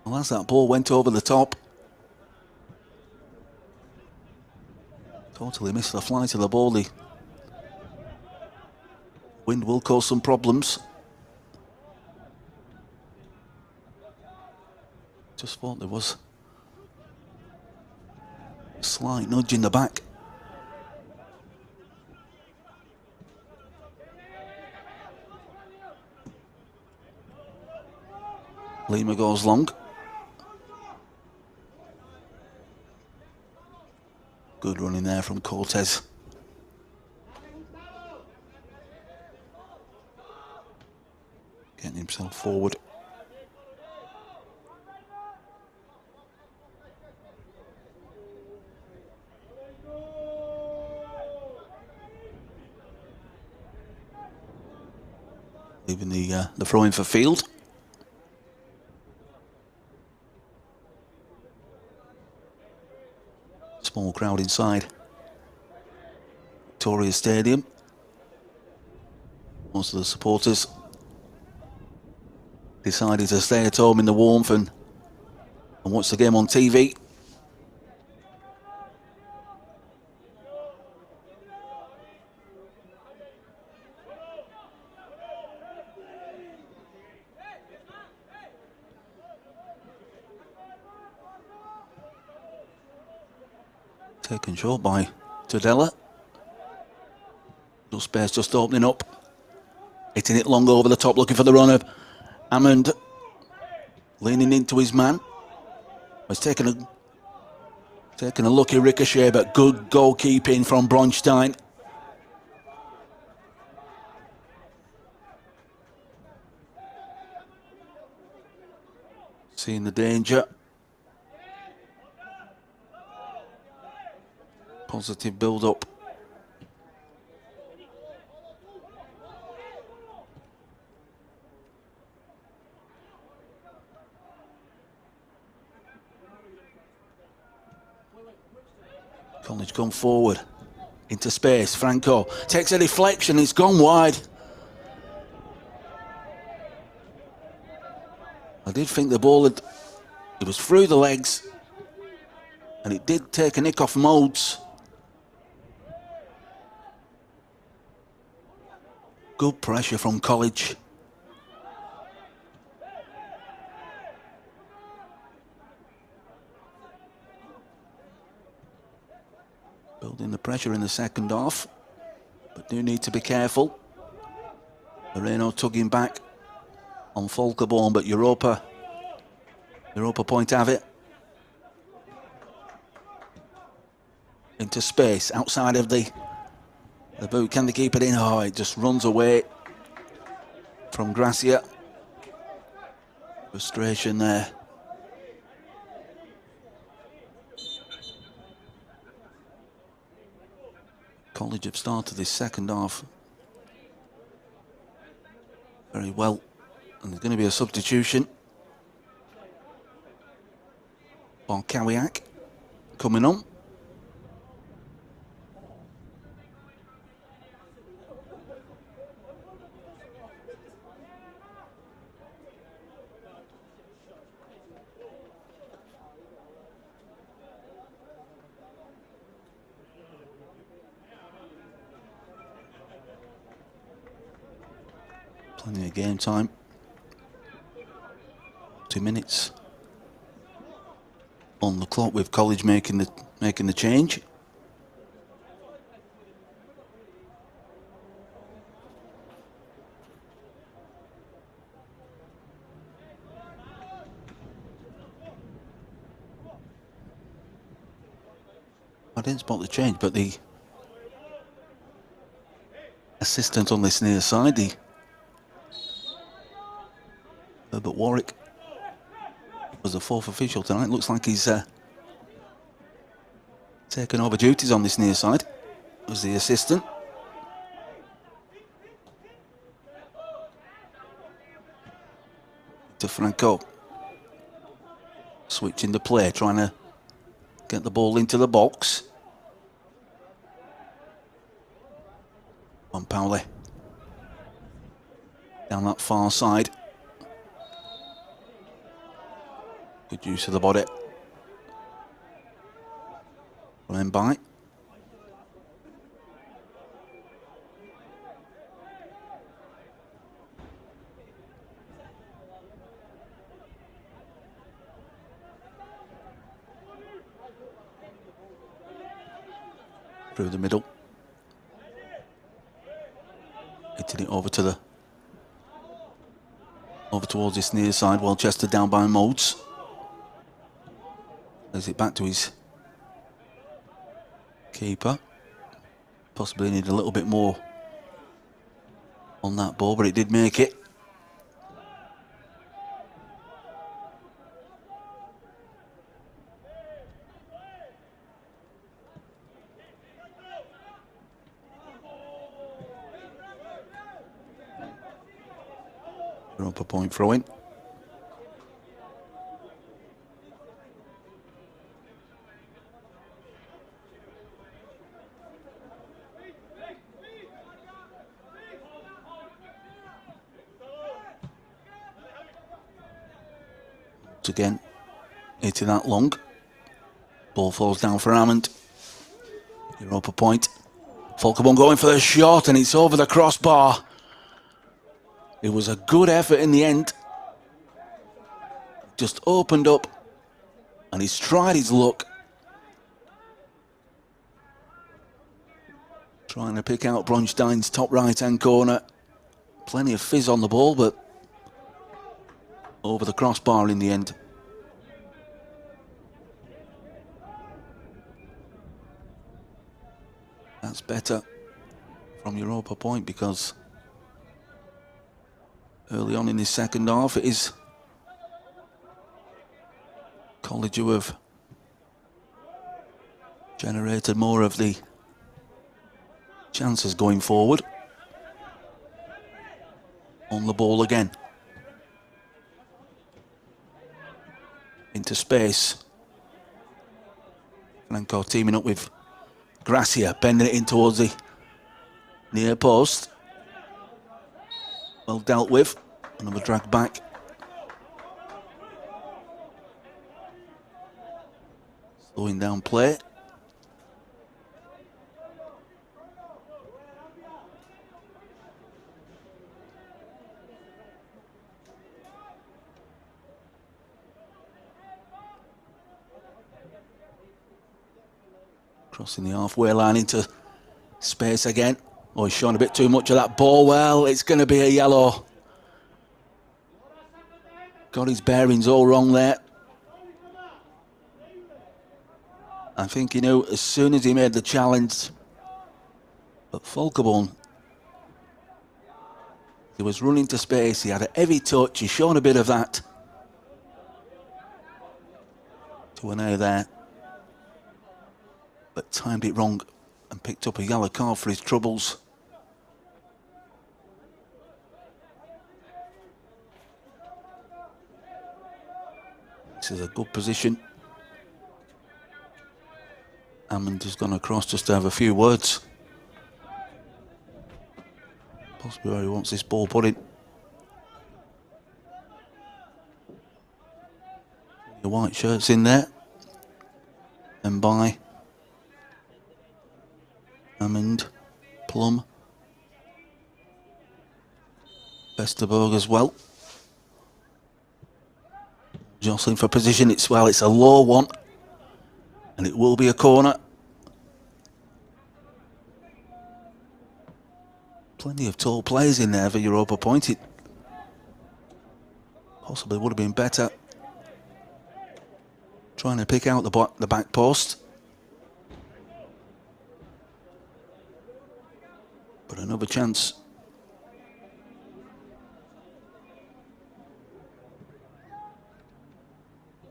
Well, as that ball went over the top. Totally missed the flight of the ball. The wind will cause some problems. Just thought there was a slight nudge in the back. Lima goes long. Good running there from Cortez. Getting himself forward. Leaving the throw in for Field. Small crowd inside Victoria Stadium. Most of the supporters decided to stay at home in the warmth and watch the game on TV. Taken short by Tudela. Little space just opening up. Hitting it long over the top, looking for the runner. Hammond leaning into his man. He's taken a Taking a lucky ricochet, but good goalkeeping from Bronstein. Seeing the danger. Positive build-up. College gone forward into space. Franco takes a deflection. It's gone wide. I did think the ball it was through the legs, and it did take a nick off Modes. Good pressure from College. Building the pressure in the second half, but do need to be careful. Moreno tugging back on Folkeborn, but Europa Point have it. Into space, outside of the boot. Can they keep it in? Oh, it just runs away from Gracia. Frustration there. College have started this second half very well, and there's going to be a substitution. Barkawiak coming on. Plenty of game time. 2 minutes on the clock with College making the change. I didn't spot the change, but the assistant on this near side, the Herbert Warwick, was the fourth official tonight. Looks like he's taken over duties on this near side as the assistant. To Franco. Switching the play, trying to get the ball into the box. On Pauli. Down that far side. Good use of the body. From Mbai. Through the middle. Hitting it over towards this near side. Welchester down by Modes. Plays it back to his keeper. Possibly need a little bit more on that ball, but it did make it. Europa Point throw in. Again, hitting that long. Ball falls down for Hammond. Europa Point. Folkeborn going for the shot, and it's over the crossbar. It was a good effort in the end. Just opened up, and he's tried his luck. Trying to pick out Bronstein's top right-hand corner. Plenty of fizz on the ball, but over the crossbar in the end. That's better from Europa Point, because early on in the second half it is College who have generated more of the chances going forward. On the ball again. Into space. Franco teaming up with Gracia, bending it in towards the near post. Well dealt with. Another drag back. Slowing down play. Crossing the halfway line into space again. Oh, he's showing a bit too much of that ball. Well, it's going to be a yellow. Got his bearings all wrong there. I think he knew as soon as he made the challenge. But Folkeborn, he was running to space. He had a heavy touch. He's shown a bit of that. To an air there. But timed it wrong and picked up a yellow card for his troubles. This is a good position. Hammond has gone across just to have a few words. Possibly where he wants this ball put in. The white shirts in there. And by Hammond, Plum, Vesterberg as well. Jostling for position. It's a low one, and it will be a corner. Plenty of tall players in there for Europa Point. It possibly would have been better trying to pick out the back post. But another chance.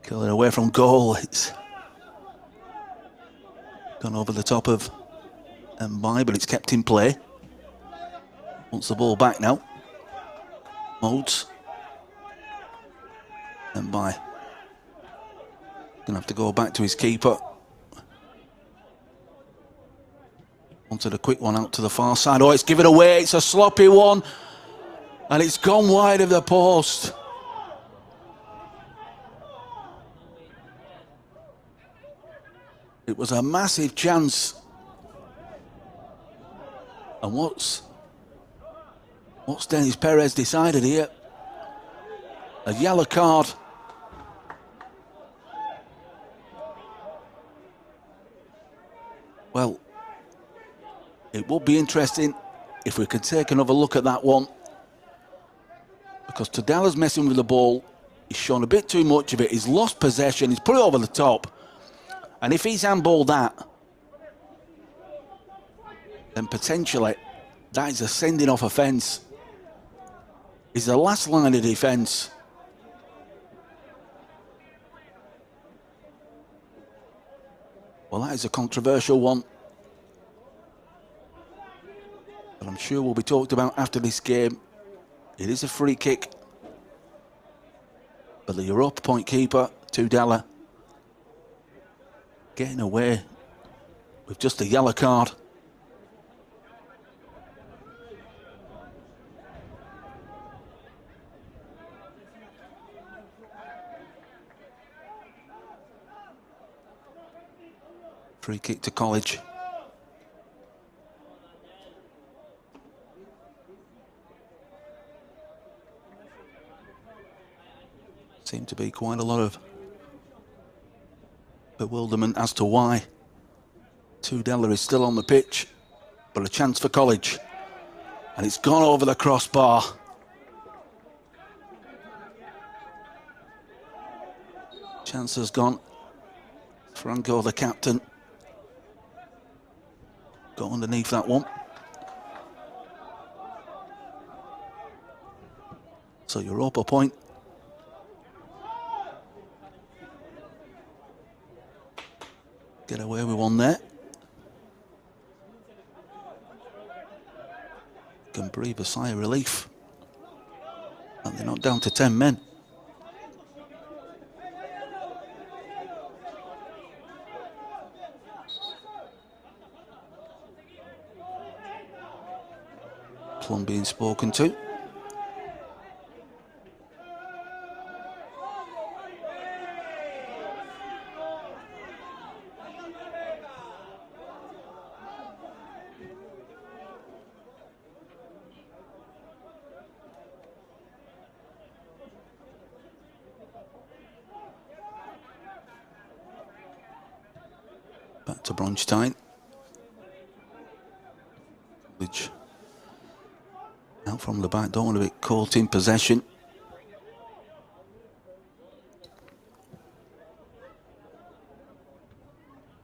Kill it away from goal. It's gone over the top of Mbai, but it's kept in play. Wants the ball back now. Modes. Mbai. Gonna have to go back to his keeper. Wanted a quick one out to the far side. Oh, it's given away. It's a sloppy one. And it's gone wide of the post. It was a massive chance. And what's Dennis Perez decided here? A yellow card. Well, it would be interesting if we could take another look at that one. Because Tadela's messing with the ball. He's shown a bit too much of it. He's lost possession. He's put it over the top. And if he's handballed that, then potentially that is a sending off offence. He's the last line of defence. Well, that is a controversial one. But I'm sure will be talked about after this game. It is a free kick. But the Europa Point keeper, Tudela, getting away with just a yellow card. Free kick to College. Seemed to be quite a lot of bewilderment as to why Tudela is still on the pitch, but a chance for College. And it's gone over the crossbar. Chance has gone. Franco, the captain, got underneath that one. So Europa Point. Get away with one there. Can breathe a sigh of relief. And they're not down to 10 men. Plum being spoken to. Back to Bronstein. Which out from the back, don't want to be caught in possession.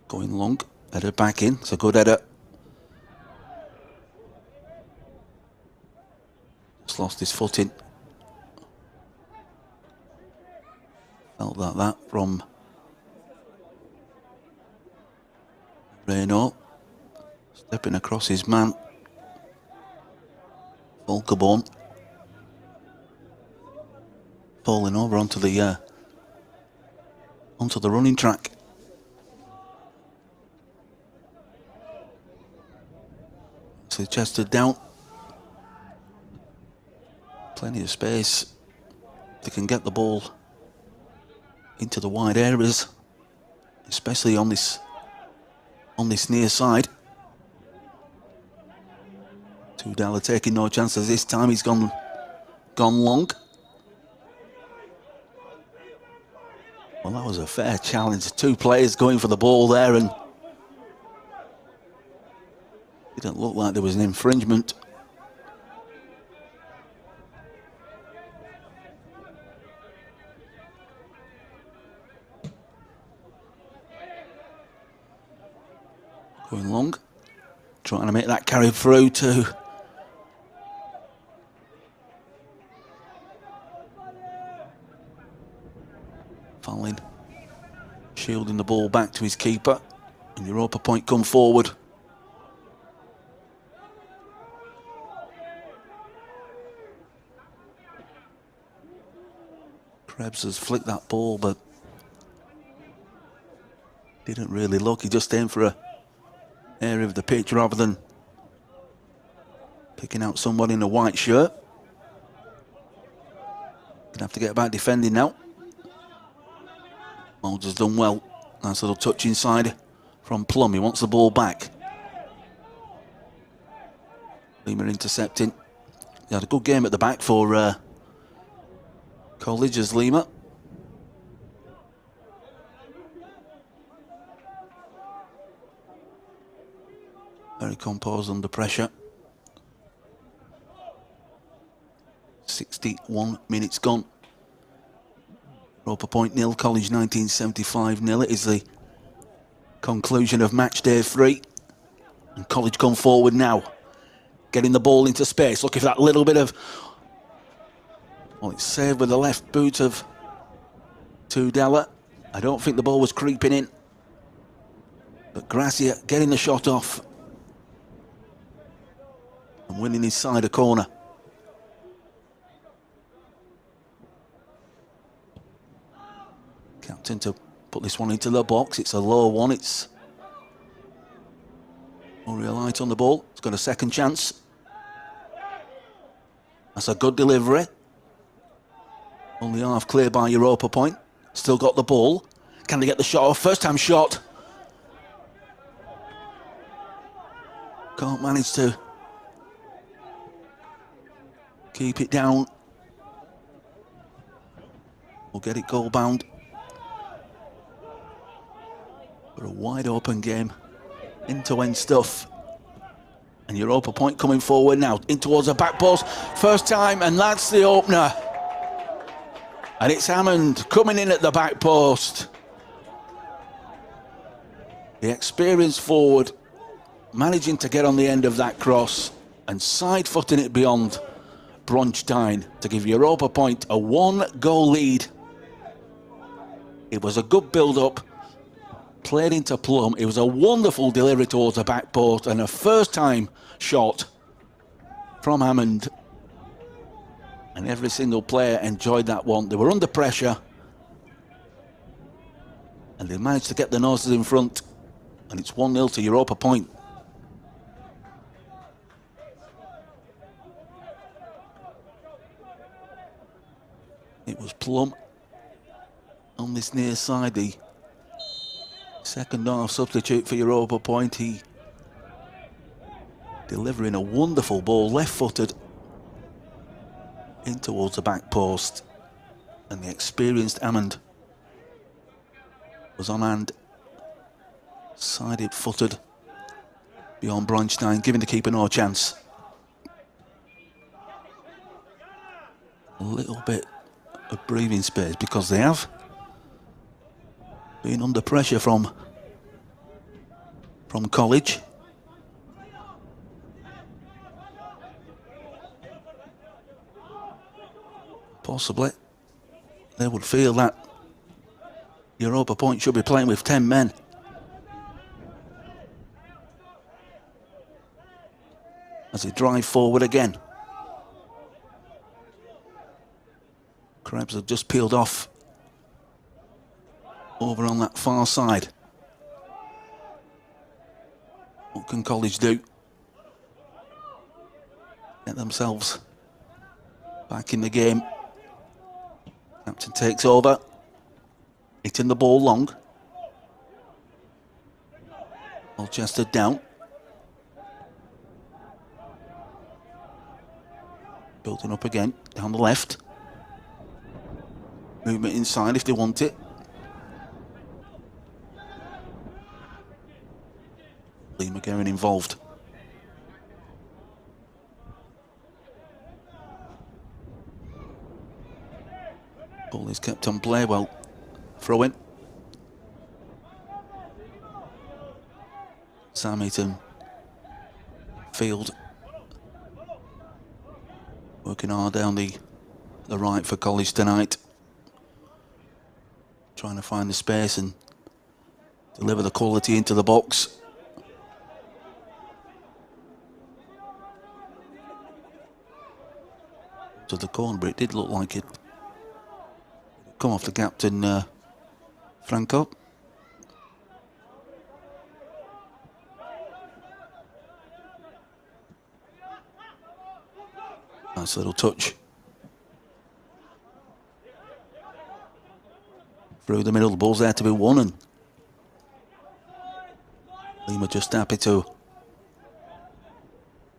Going long, header back in, it's a good header. Just lost his footing. Felt that from Renault. Stepping across his man. Volkerborn. Falling over onto the running track. So chested down. Plenty of space. They can get the ball into the wide areas, especially on this near side. Tudela taking no chances this time. He's gone long. Well, that was a fair challenge. Two players going for the ball there, and it didn't look like there was an infringement. Going long, trying to make that carry through to Fallin, shielding the ball back to his keeper, and Europa Point come forward. Krebs has flicked that ball, but didn't really look. He just aimed for a area of the pitch rather than picking out somebody in a white shirt. Gonna have to get back defending now. Moulds has done well. Nice little touch inside from Plum. He wants the ball back. Lima intercepting. He had a good game at the back for College as Lima. Very composed under pressure. 61 minutes gone. Europa Point 0, College 1975 0. It is the conclusion of match day 3. And College come forward now. Getting the ball into space. Looking for that little bit of... Well, it's saved with the left boot of Tudela. I don't think the ball was creeping in. But Gracia getting the shot off. And winning his side a corner. Captain to put this one into the box. It's a low one. It's no real light on the ball. It's got a second chance. That's a good delivery. Only half clear by Europa Point. Still got the ball. Can they get the shot off? First time shot. Can't manage to keep it down. We'll get it goal bound. For a wide open game. End-to-end stuff. And Europa Point coming forward now. In towards the back post. First time, and that's the opener. And it's Hammond coming in at the back post. The experienced forward managing to get on the end of that cross and side-footing it beyond Bronstein to give Europa Point a 1-goal lead. It was a good build-up, played into plumb. It was a wonderful delivery towards the back post and a first-time shot from Hammond. And every single player enjoyed that one. They were under pressure and they managed to get the noses in front, and it's 1-0 to Europa Point. It was Plum on this near side, the second half substitute for Europa Point. He delivering a wonderful ball, left-footed, in towards the back post, and the experienced Hammond was on hand, sided-footed beyond Bronstein, giving the keeper no chance. A little bit of breathing space because they have been under pressure from College. Possibly they would feel that Europa Point should be playing with 10 men. As they drive forward again. Krebs have just peeled off over on that far side. What can College do? Get themselves back in the game. Captain takes over, hitting the ball long. Alchester down. Building up again, down the left. Movement inside if they want it. Lima getting involved. Ball is kept on play, well, throw in. Sam Eaton, field. Working hard down the right for College tonight. Trying to find the space and deliver the quality into the box. To the corner, but it did look like it come off the captain, Franco. Nice little touch. Through the middle, the ball's there to be won, and Lima just happy to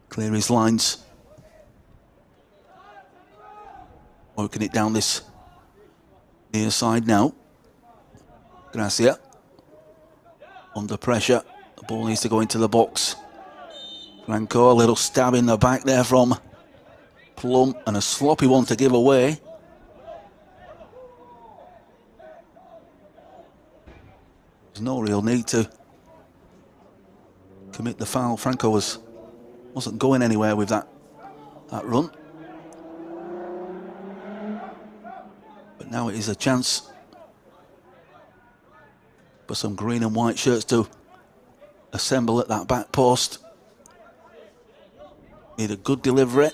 clear his lines. Working it down this near side now. Gracia under pressure. The ball needs to go into the box. Franco, a little stab in the back there from Plum, and a sloppy one to give away. There's no real need to commit the foul. Franco wasn't going anywhere with that run. But now it is a chance for some green and white shirts to assemble at that back post. Need a good delivery.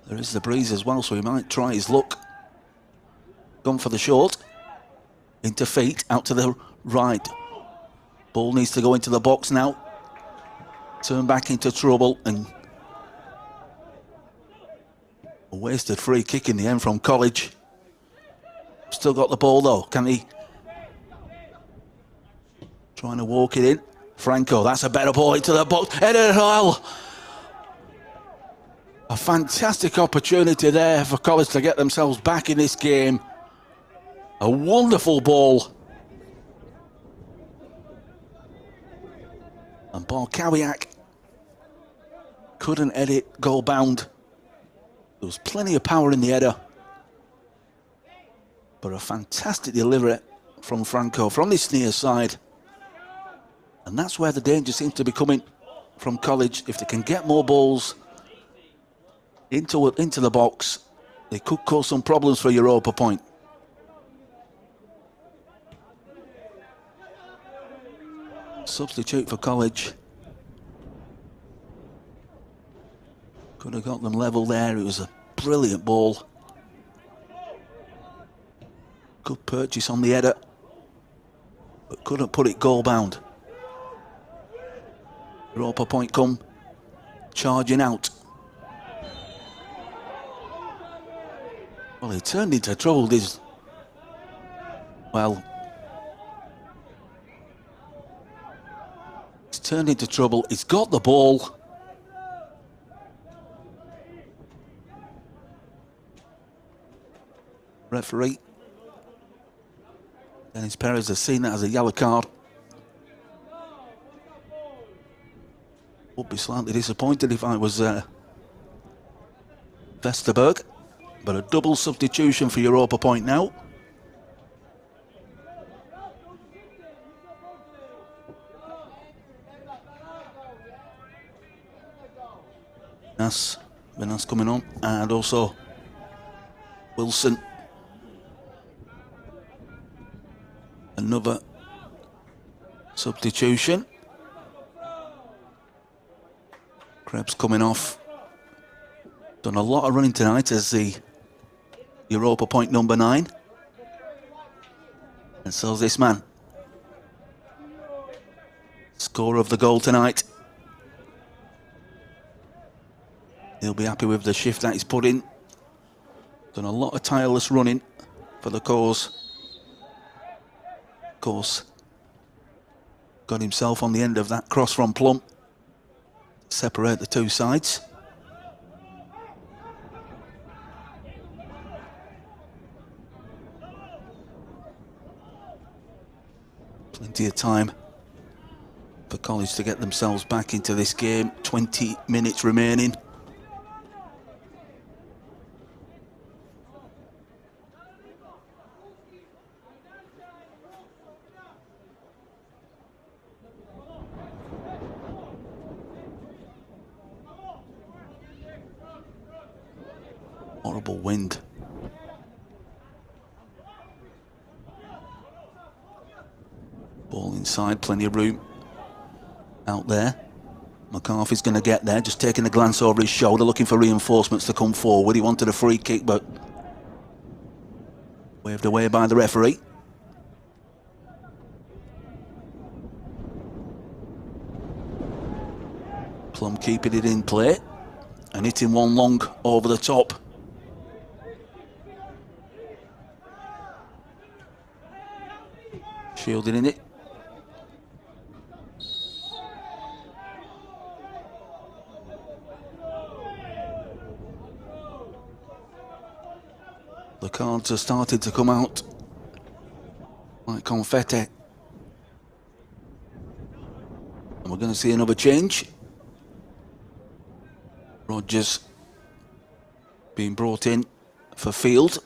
There is the breeze as well, so he might try his luck. Gone for the short. Into feet, out to the right. Ball needs to go into the box now. Turn back into trouble, and a wasted free kick in the end from College. Still got the ball though, can he? Trying to walk it in. Franco, that's a better ball into the box. Headed well. A fantastic opportunity there for College to get themselves back in this game. A wonderful ball. And Barkowiak couldn't head it goal bound. There was plenty of power in the header. But a fantastic delivery from Franco from this near side. And that's where the danger seems to be coming from College. If they can get more balls into the box, they could cause some problems for Europa Point. Substitute for College. Could have got them level there. It was a brilliant ball. Good purchase on the header, but couldn't put it goal bound. Europa Point come charging out. Well, he turned into trouble. Well, he's turned into trouble. He's got the ball. Referee Dennis Perez has seen that as a yellow card. Would be slightly disappointed if I was Vesterberg, but a double substitution for Europa Point now. Benas coming on, and also Wilson. Another substitution. Krebs coming off. Done a lot of running tonight as the Europa Point number 9. And so's this man. Scorer of the goal tonight. He'll be happy with the shift that he's put in. Done a lot of tireless running for the cause. Of course, got himself on the end of that cross from Plum. Separate the two sides. Plenty of time for College to get themselves back into this game. 20 minutes remaining. Horrible wind. Ball inside, plenty of room out there. McCarthy's going to get there, just taking a glance over his shoulder, looking for reinforcements to come forward. He wanted a free kick, but waved away by the referee. Plum keeping it in play and hitting one long over the top. Shielding in it. The cards are starting to come out like confetti. And we're going to see another change. Rogers being brought in for Field.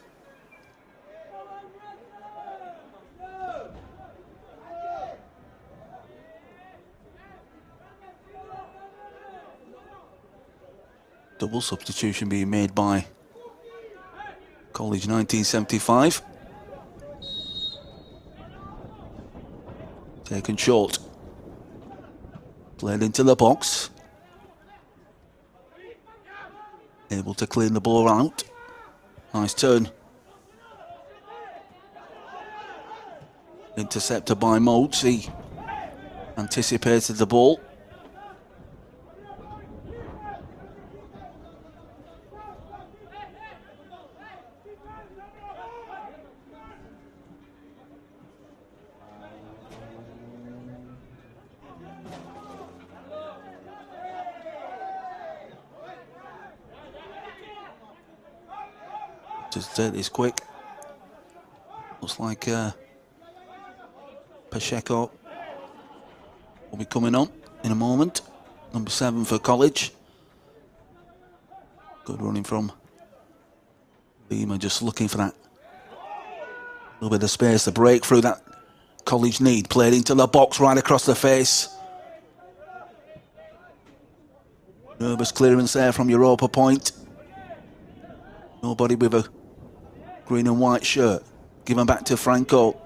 Double substitution being made by College 1975. Taken short. Played into the box. Able to clean the ball out. Nice turn. Intercepted by Modes. He anticipated the ball. Just it's quick. Looks like Pacheco will be coming on in a moment. Number 7 for College. Good running from Lima, just looking for that little bit of space to break through that College need. Played into the box right across the face Nervous clearance there from Europa Point. Nobody with a green and white shirt. Given back to Franco.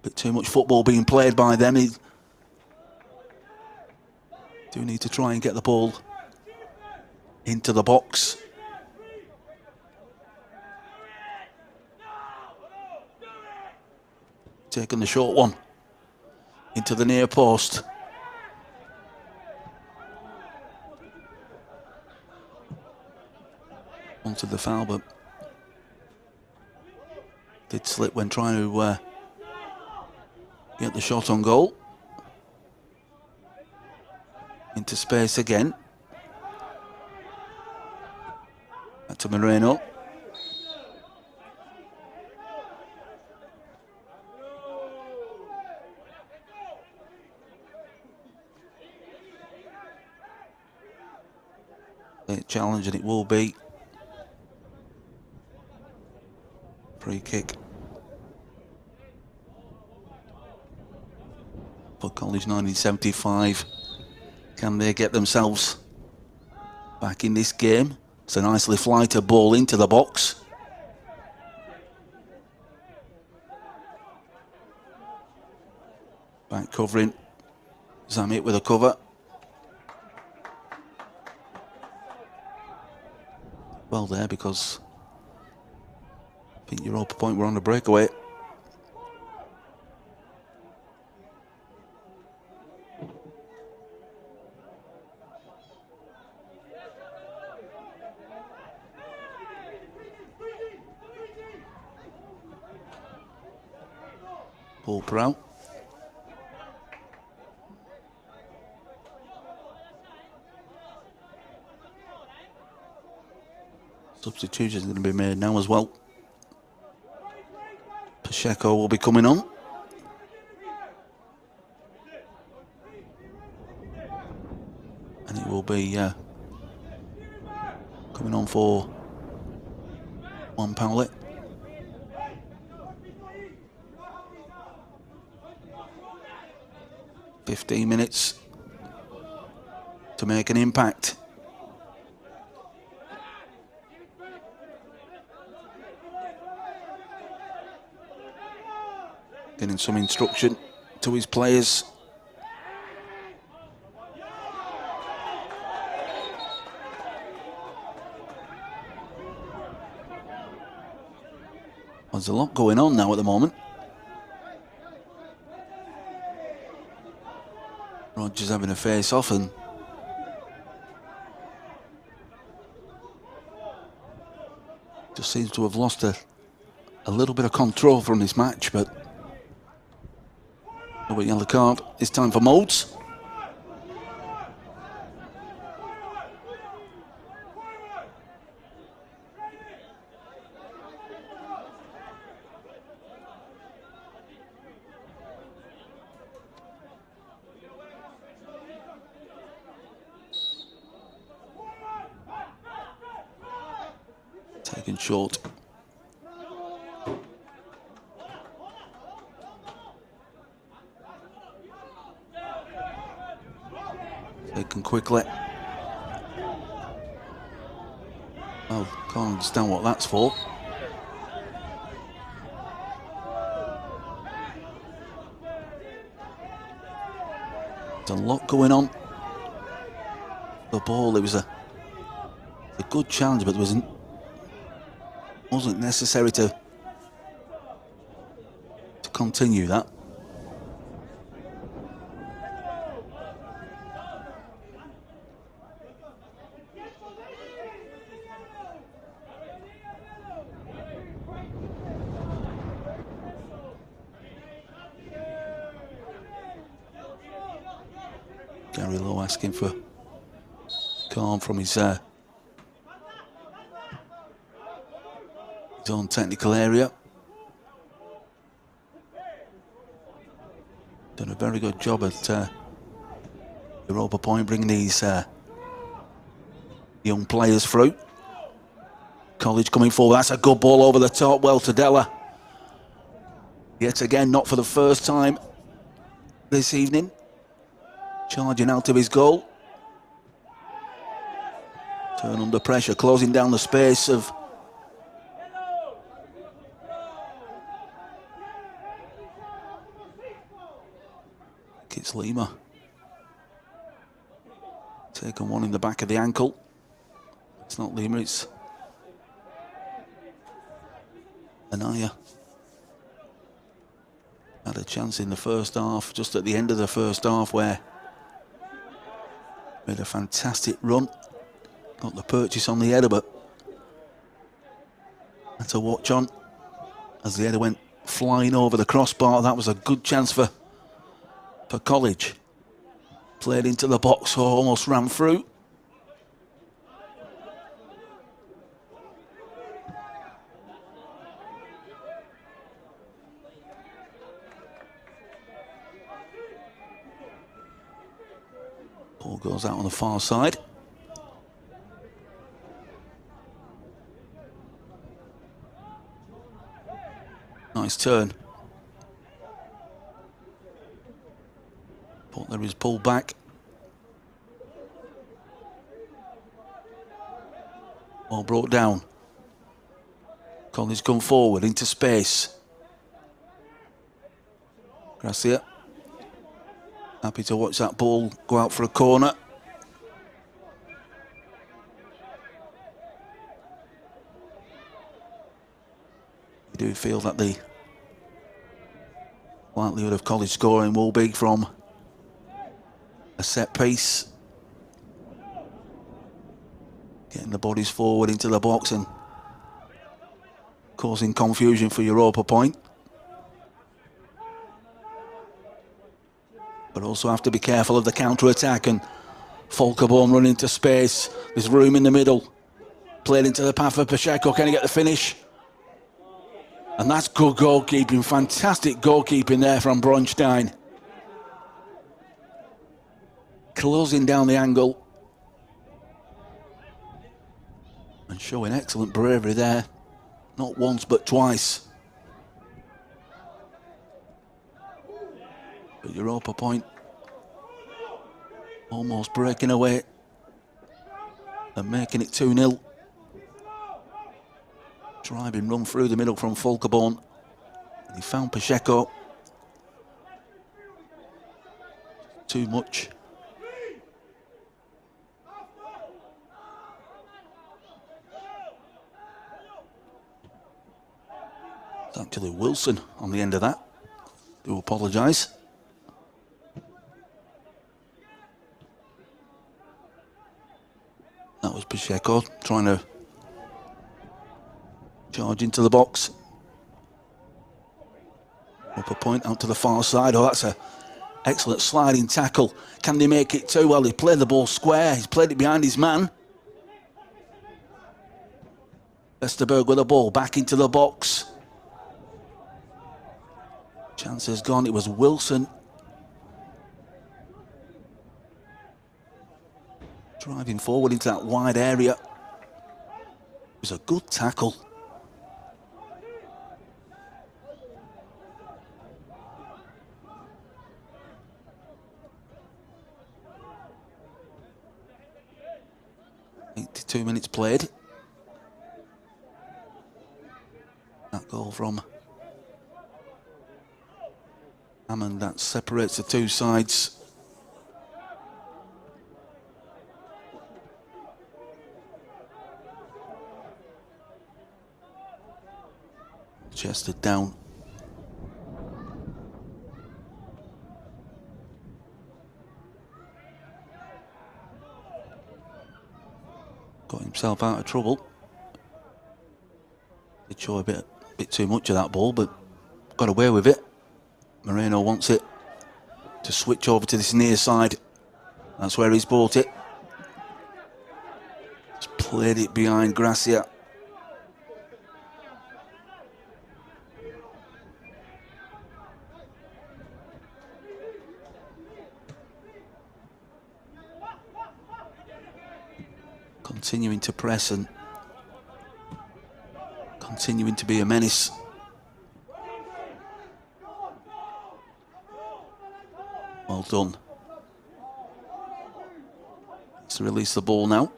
Bit too much football being played by them. He do need to try and get the ball into the box. Taking the short one into the near post. Onto the foul, but did slip when trying to get the shot on goal. Into space again. Back to Moreno. Late challenge, and it will be. Free kick for College 1975. Can they get themselves back in this game? It's a nicely flighted ball into the box. Back covering. Zamit with a cover. Well there, because I think Europa Point were on the breakaway. Paul Prout. Substitutions are going to be made now as well. Pacheco will be coming on. And it will be coming on for Juan Paulet. "15 minutes to make an impact." Getting some instruction to his players. There's a lot going on now at the moment. Rogers having a face-off and just seems to have lost a little bit of control from this match, but no yellow card. It's time for Modes. Taken short. Taken quickly. Oh, can't understand what that's for. There's a lot going on. The ball, it was a good challenge, but there wasn't necessary to continue that. Gary Lowe asking for calm from his own technical area. Done a very good job at Europa Point bringing these young players through. College coming forward. That's a good ball over the top. Well, Tadella. Yet again, not for the first time this evening. Charging out of his goal. Turn under pressure, closing down the space of it's Lima. Taken one in the back of the ankle. It's not Lima, it's Anaya. Had a chance in the first half, just at the end of the first half, where made a fantastic run. Got the purchase on the header, but had to watch on as the header went flying over the crossbar. That was a good chance for College. Played into the box, almost ran through. Ball goes out on the far side. Nice turn. But there is pulled back. Ball brought down. Collins come forward into space. Gracia. Happy to watch that ball go out for a corner. You do feel that the likelihood of College scoring will be from a set piece. Getting the bodies forward into the box and causing confusion for Europa Point. But also have to be careful of the counter-attack, and Folkerborn running into space. There's room in the middle. Played into the path of Pacheco. Can he get the finish? And that's good goalkeeping. Fantastic goalkeeping there from Bronstein. Closing down the angle. And showing excellent bravery there. Not once, but twice. But Europa Point almost breaking away and making it 2-0. Driving run through the middle from Folkerborn. He found Pacheco. Too much. It's actually Wilson on the end of that. Do apologise. That was Pacheco trying to charge into the box. Upper Point out to the far side. Oh, that's an excellent sliding tackle. Can they make it too? Well, he played the ball square. He's played it behind his man. Vesterberg with the ball back into the box. Chance has gone. It was Wilson. Driving forward into that wide area. It was a good tackle. Two minutes played. That goal from Hammond, that separates the two sides. Chested down. Got himself out of trouble. Did show a bit too much of that ball, but got away with it. Moreno wants it to switch over to this near side. That's where he's brought it. Just played it behind Gracia. Continuing to press and continuing to be a menace. Well done. To release the ball now.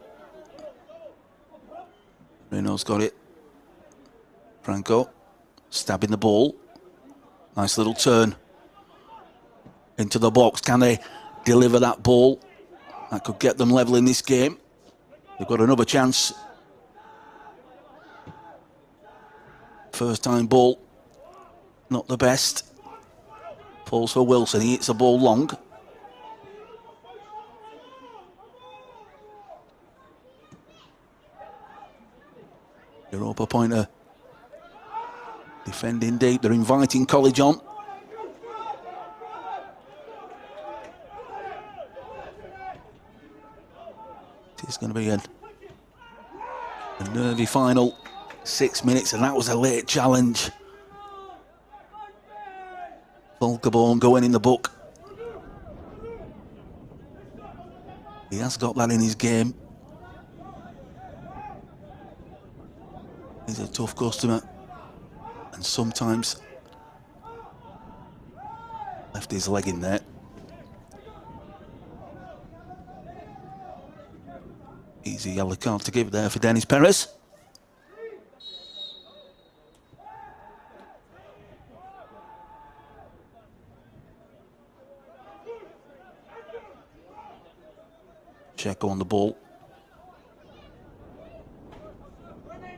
Reno's got it. Franco stabbing the ball. Nice little turn into the box. Can they deliver that ball? That could get them level in this game. They've got another chance. First time ball, not the best. Falls for Wilson. He hits the ball long. Europa Point are defending deep. They're inviting College on. It's going to be a nervy final 6 minutes, and that was a late challenge. Volkerborn going in the book. He has got that in his game. He's a tough customer, and sometimes left his leg in there. Easy yellow card to give there for Dennis Perez. Checo on the ball.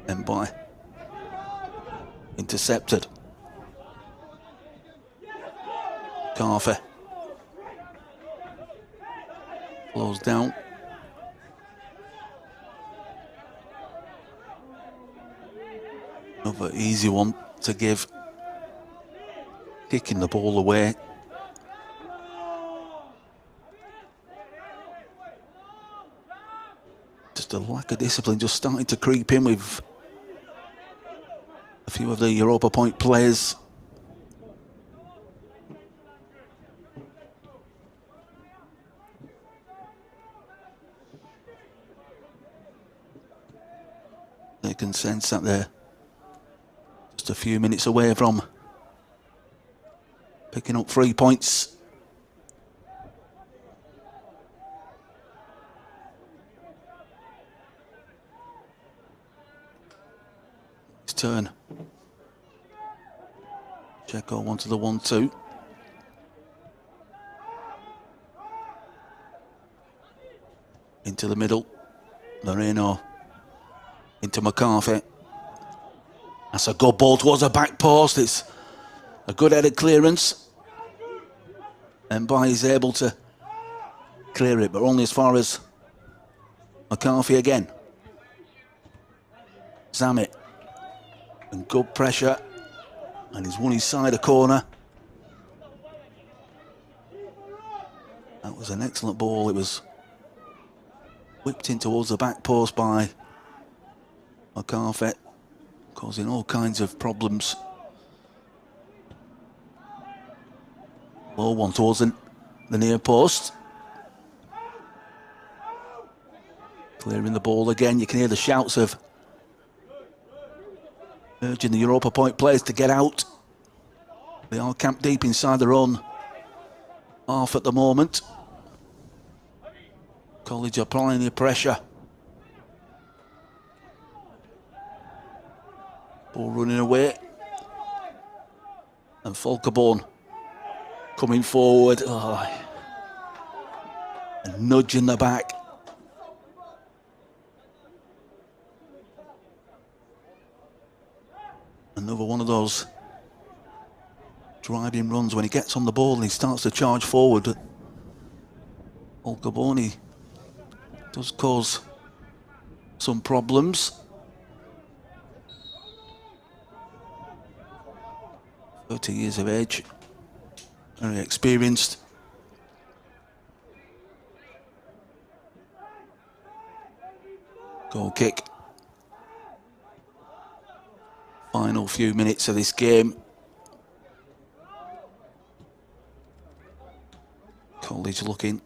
And by intercepted. Carver flows down. Another easy one to give. Kicking the ball away. Just a lack of discipline just starting to creep in with a few of the Europa Point players. They can sense that they're just a few minutes away from picking up 3 points. His turn. Checo onto the 1-2. Into the middle. Moreno into McCarthy. That's a good ball towards the back post. It's a good headed clearance. And Bai is able to clear it, but only as far as McCarthy again. Zammit. And good pressure. And he's won his side a corner. That was an excellent ball. It was whipped in towards the back post by McCarthy, causing all kinds of problems. Low one towards the near post. Clearing the ball again. You can hear the shouts of urging the Europa Point players to get out. They are camped deep inside their own half at the moment. College applying the pressure. Ball running away. And Volkerborn coming forward. Oh. And nudging the back. Another one of those driving runs when he gets on the ball and he starts to charge forward. Volkerborn does cause some problems. 30 years of age, very experienced. Goal kick. Final few minutes of this game. College looking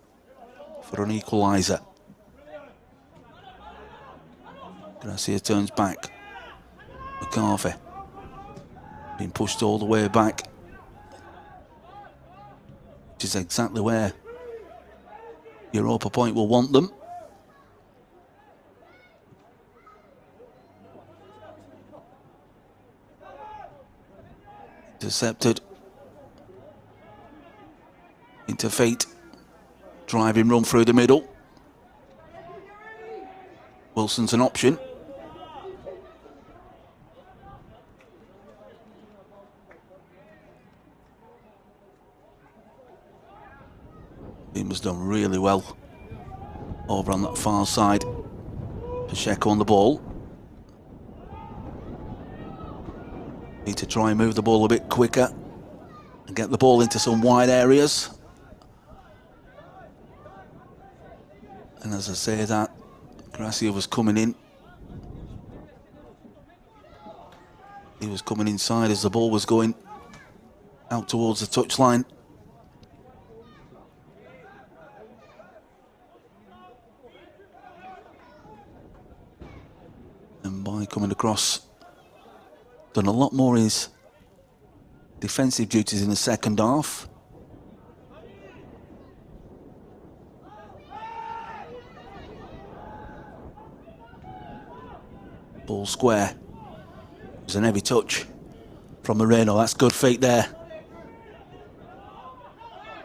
for an equaliser. Gracia turns back. McCarthy being pushed all the way back, which is exactly where Europa Point will want them. Intercepted. Into feet. Driving run through the middle. Wilson's an option. He was done really well over on that far side. Pacheco on the ball. Need to try and move the ball a bit quicker and get the ball into some wide areas. And as I say that, Gracia was coming in. He was coming inside as the ball was going out towards the touchline. And by coming across, done a lot more in his defensive duties in the second half. Ball square. It was an heavy touch from Moreno. That's good feet there.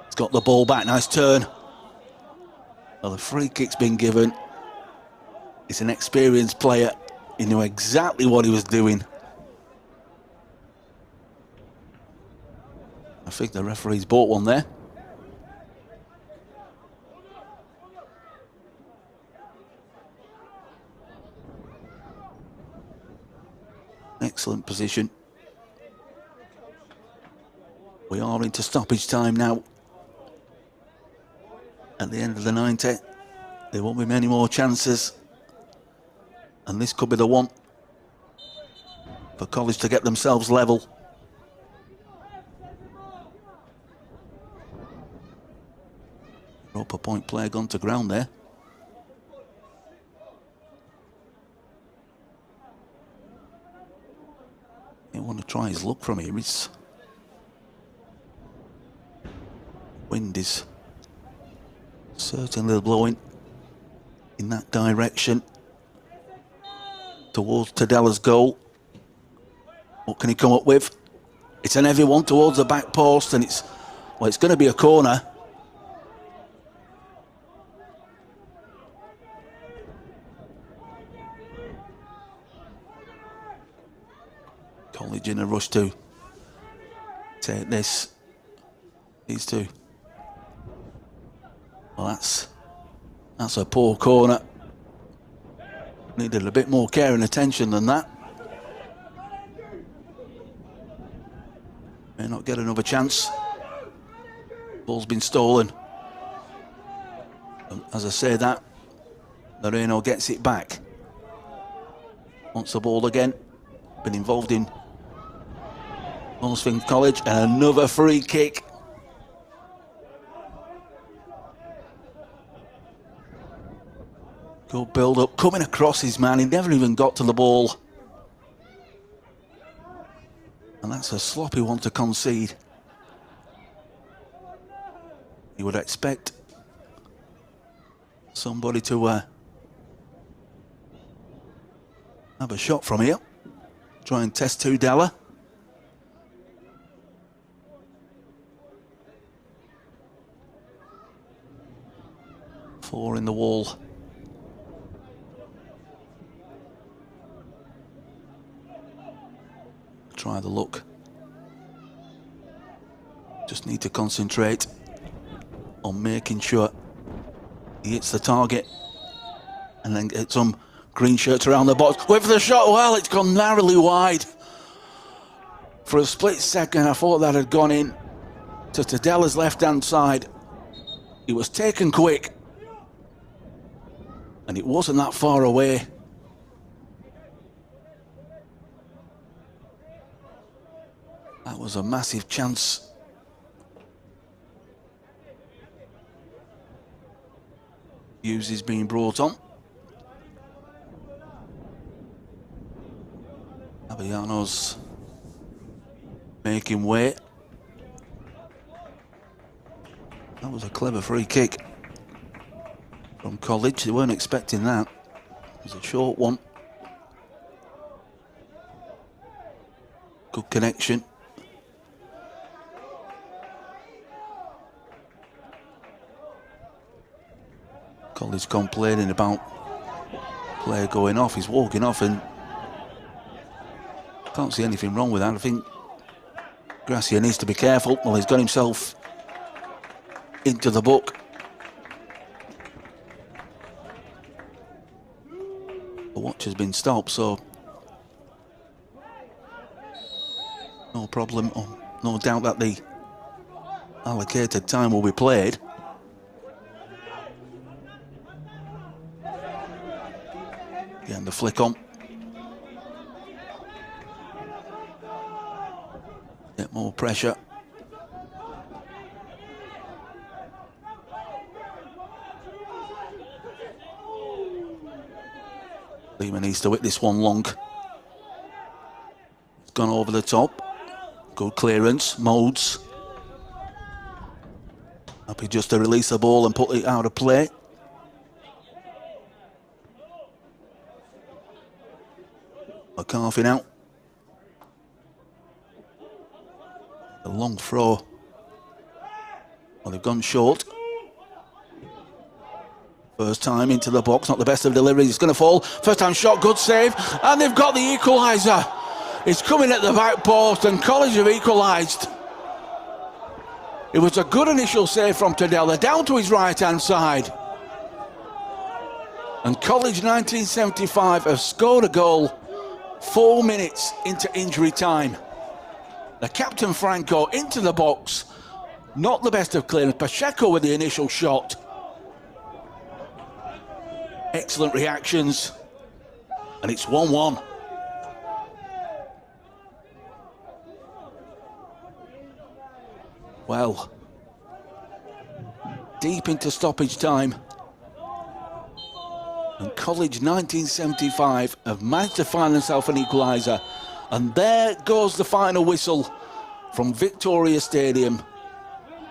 He's got the ball back. Nice turn. Well, the free kick's been given. He's an experienced player. He knew exactly what he was doing. I think the referee's bought one there. Excellent position. We are into stoppage time now. At the end of the 90, there won't be many more chances. And this could be the one for College to get themselves level. Europa Point player gone to ground there. He want to try his luck from here. His wind is certainly blowing in that direction towards Tadella's goal. What can he come up with? It's an heavy one towards the back post, and it's going to be a corner. College in a rush to take this. These two. Well, that's a poor corner. Needed a bit more care and attention than that. May not get another chance. Ball's been stolen. And as I say that, Moreno gets it back. Wants the ball again. Been involved in Northfield College, and another free kick. Good build up, coming across his man. He never even got to the ball. And that's a sloppy one to concede. You would expect somebody to have a shot from here. Try and test Tudela. Four in the wall. Try the look. Just need to concentrate on making sure he hits the target and then get some green shirts around the box. Wait for the shot. Well, it's gone narrowly wide. For a split second, I thought that had gone in to Tadella's left-hand side. It was taken quick, and it wasn't that far away. That was a massive chance. Hughes is being brought on. Abellano's making way. That was a clever free kick from College. They weren't expecting that. It was a short one. Good connection. College complaining about player going off. He's walking off, and can't see anything wrong with that. I think Gracia needs to be careful. Well, he's got himself into the book. The watch has been stopped, so no problem. Oh, no doubt that the allocated time will be played. Getting the flick on. Get more pressure. Lima needs to hit this one long. It's gone over the top. Good clearance. Modes. Happy just to release the ball and put it out of play. McCarthy out. A long throw. Well, they've gone short. First time into the box, not the best of deliveries. It's going to fall. First time shot, good save. And they've got the equaliser. It's coming at the back post, and College have equalised. It was a good initial save from Tadella, down to his right-hand side. And College 1975 have scored a goal 4 minutes into injury time. The captain Franco into the box. Not the best of clearance. Pacheco with the initial shot. Excellent reactions. And it's 1-1. Well, deep into stoppage time. And College 1975 have managed to find themselves an equaliser. And there goes the final whistle from Victoria Stadium.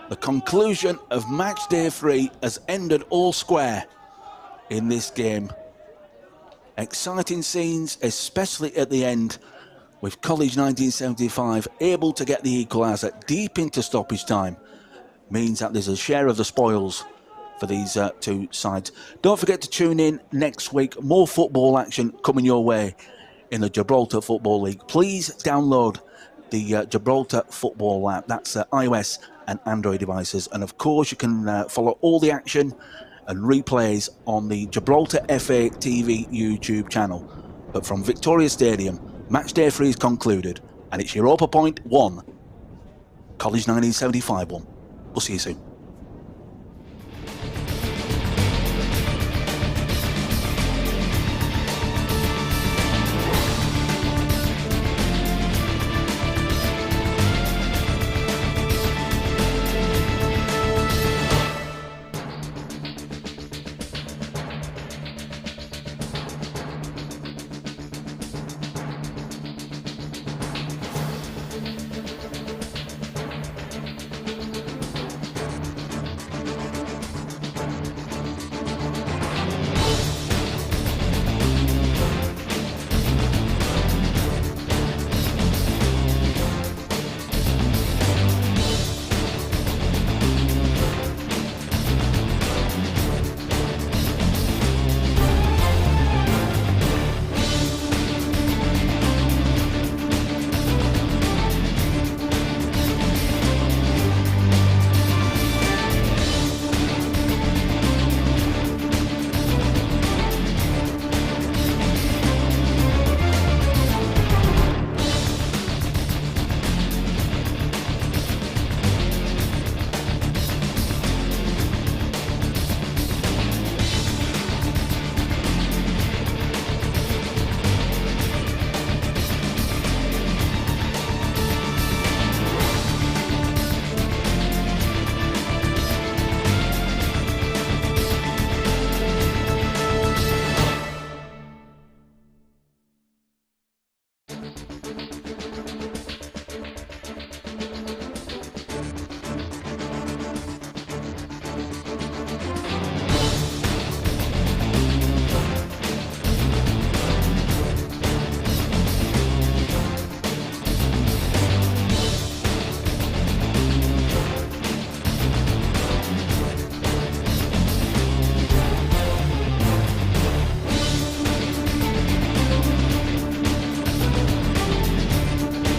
The conclusion of match day 3 has ended all square in this game. Exciting scenes, especially at the end, with College 1975 able to get the equaliser deep into stoppage time. Means that there's a share of the spoils for these two sides. Don't forget to tune in next week. More football action coming your way in the Gibraltar Football League. Please download the Gibraltar Football app. That's iOS and Android devices. And of course, you can follow all the action and replays on the Gibraltar FA TV YouTube channel. But from Victoria Stadium, match day 3 is concluded, and it's Europa Point 1, College 1975 1. We'll see you soon.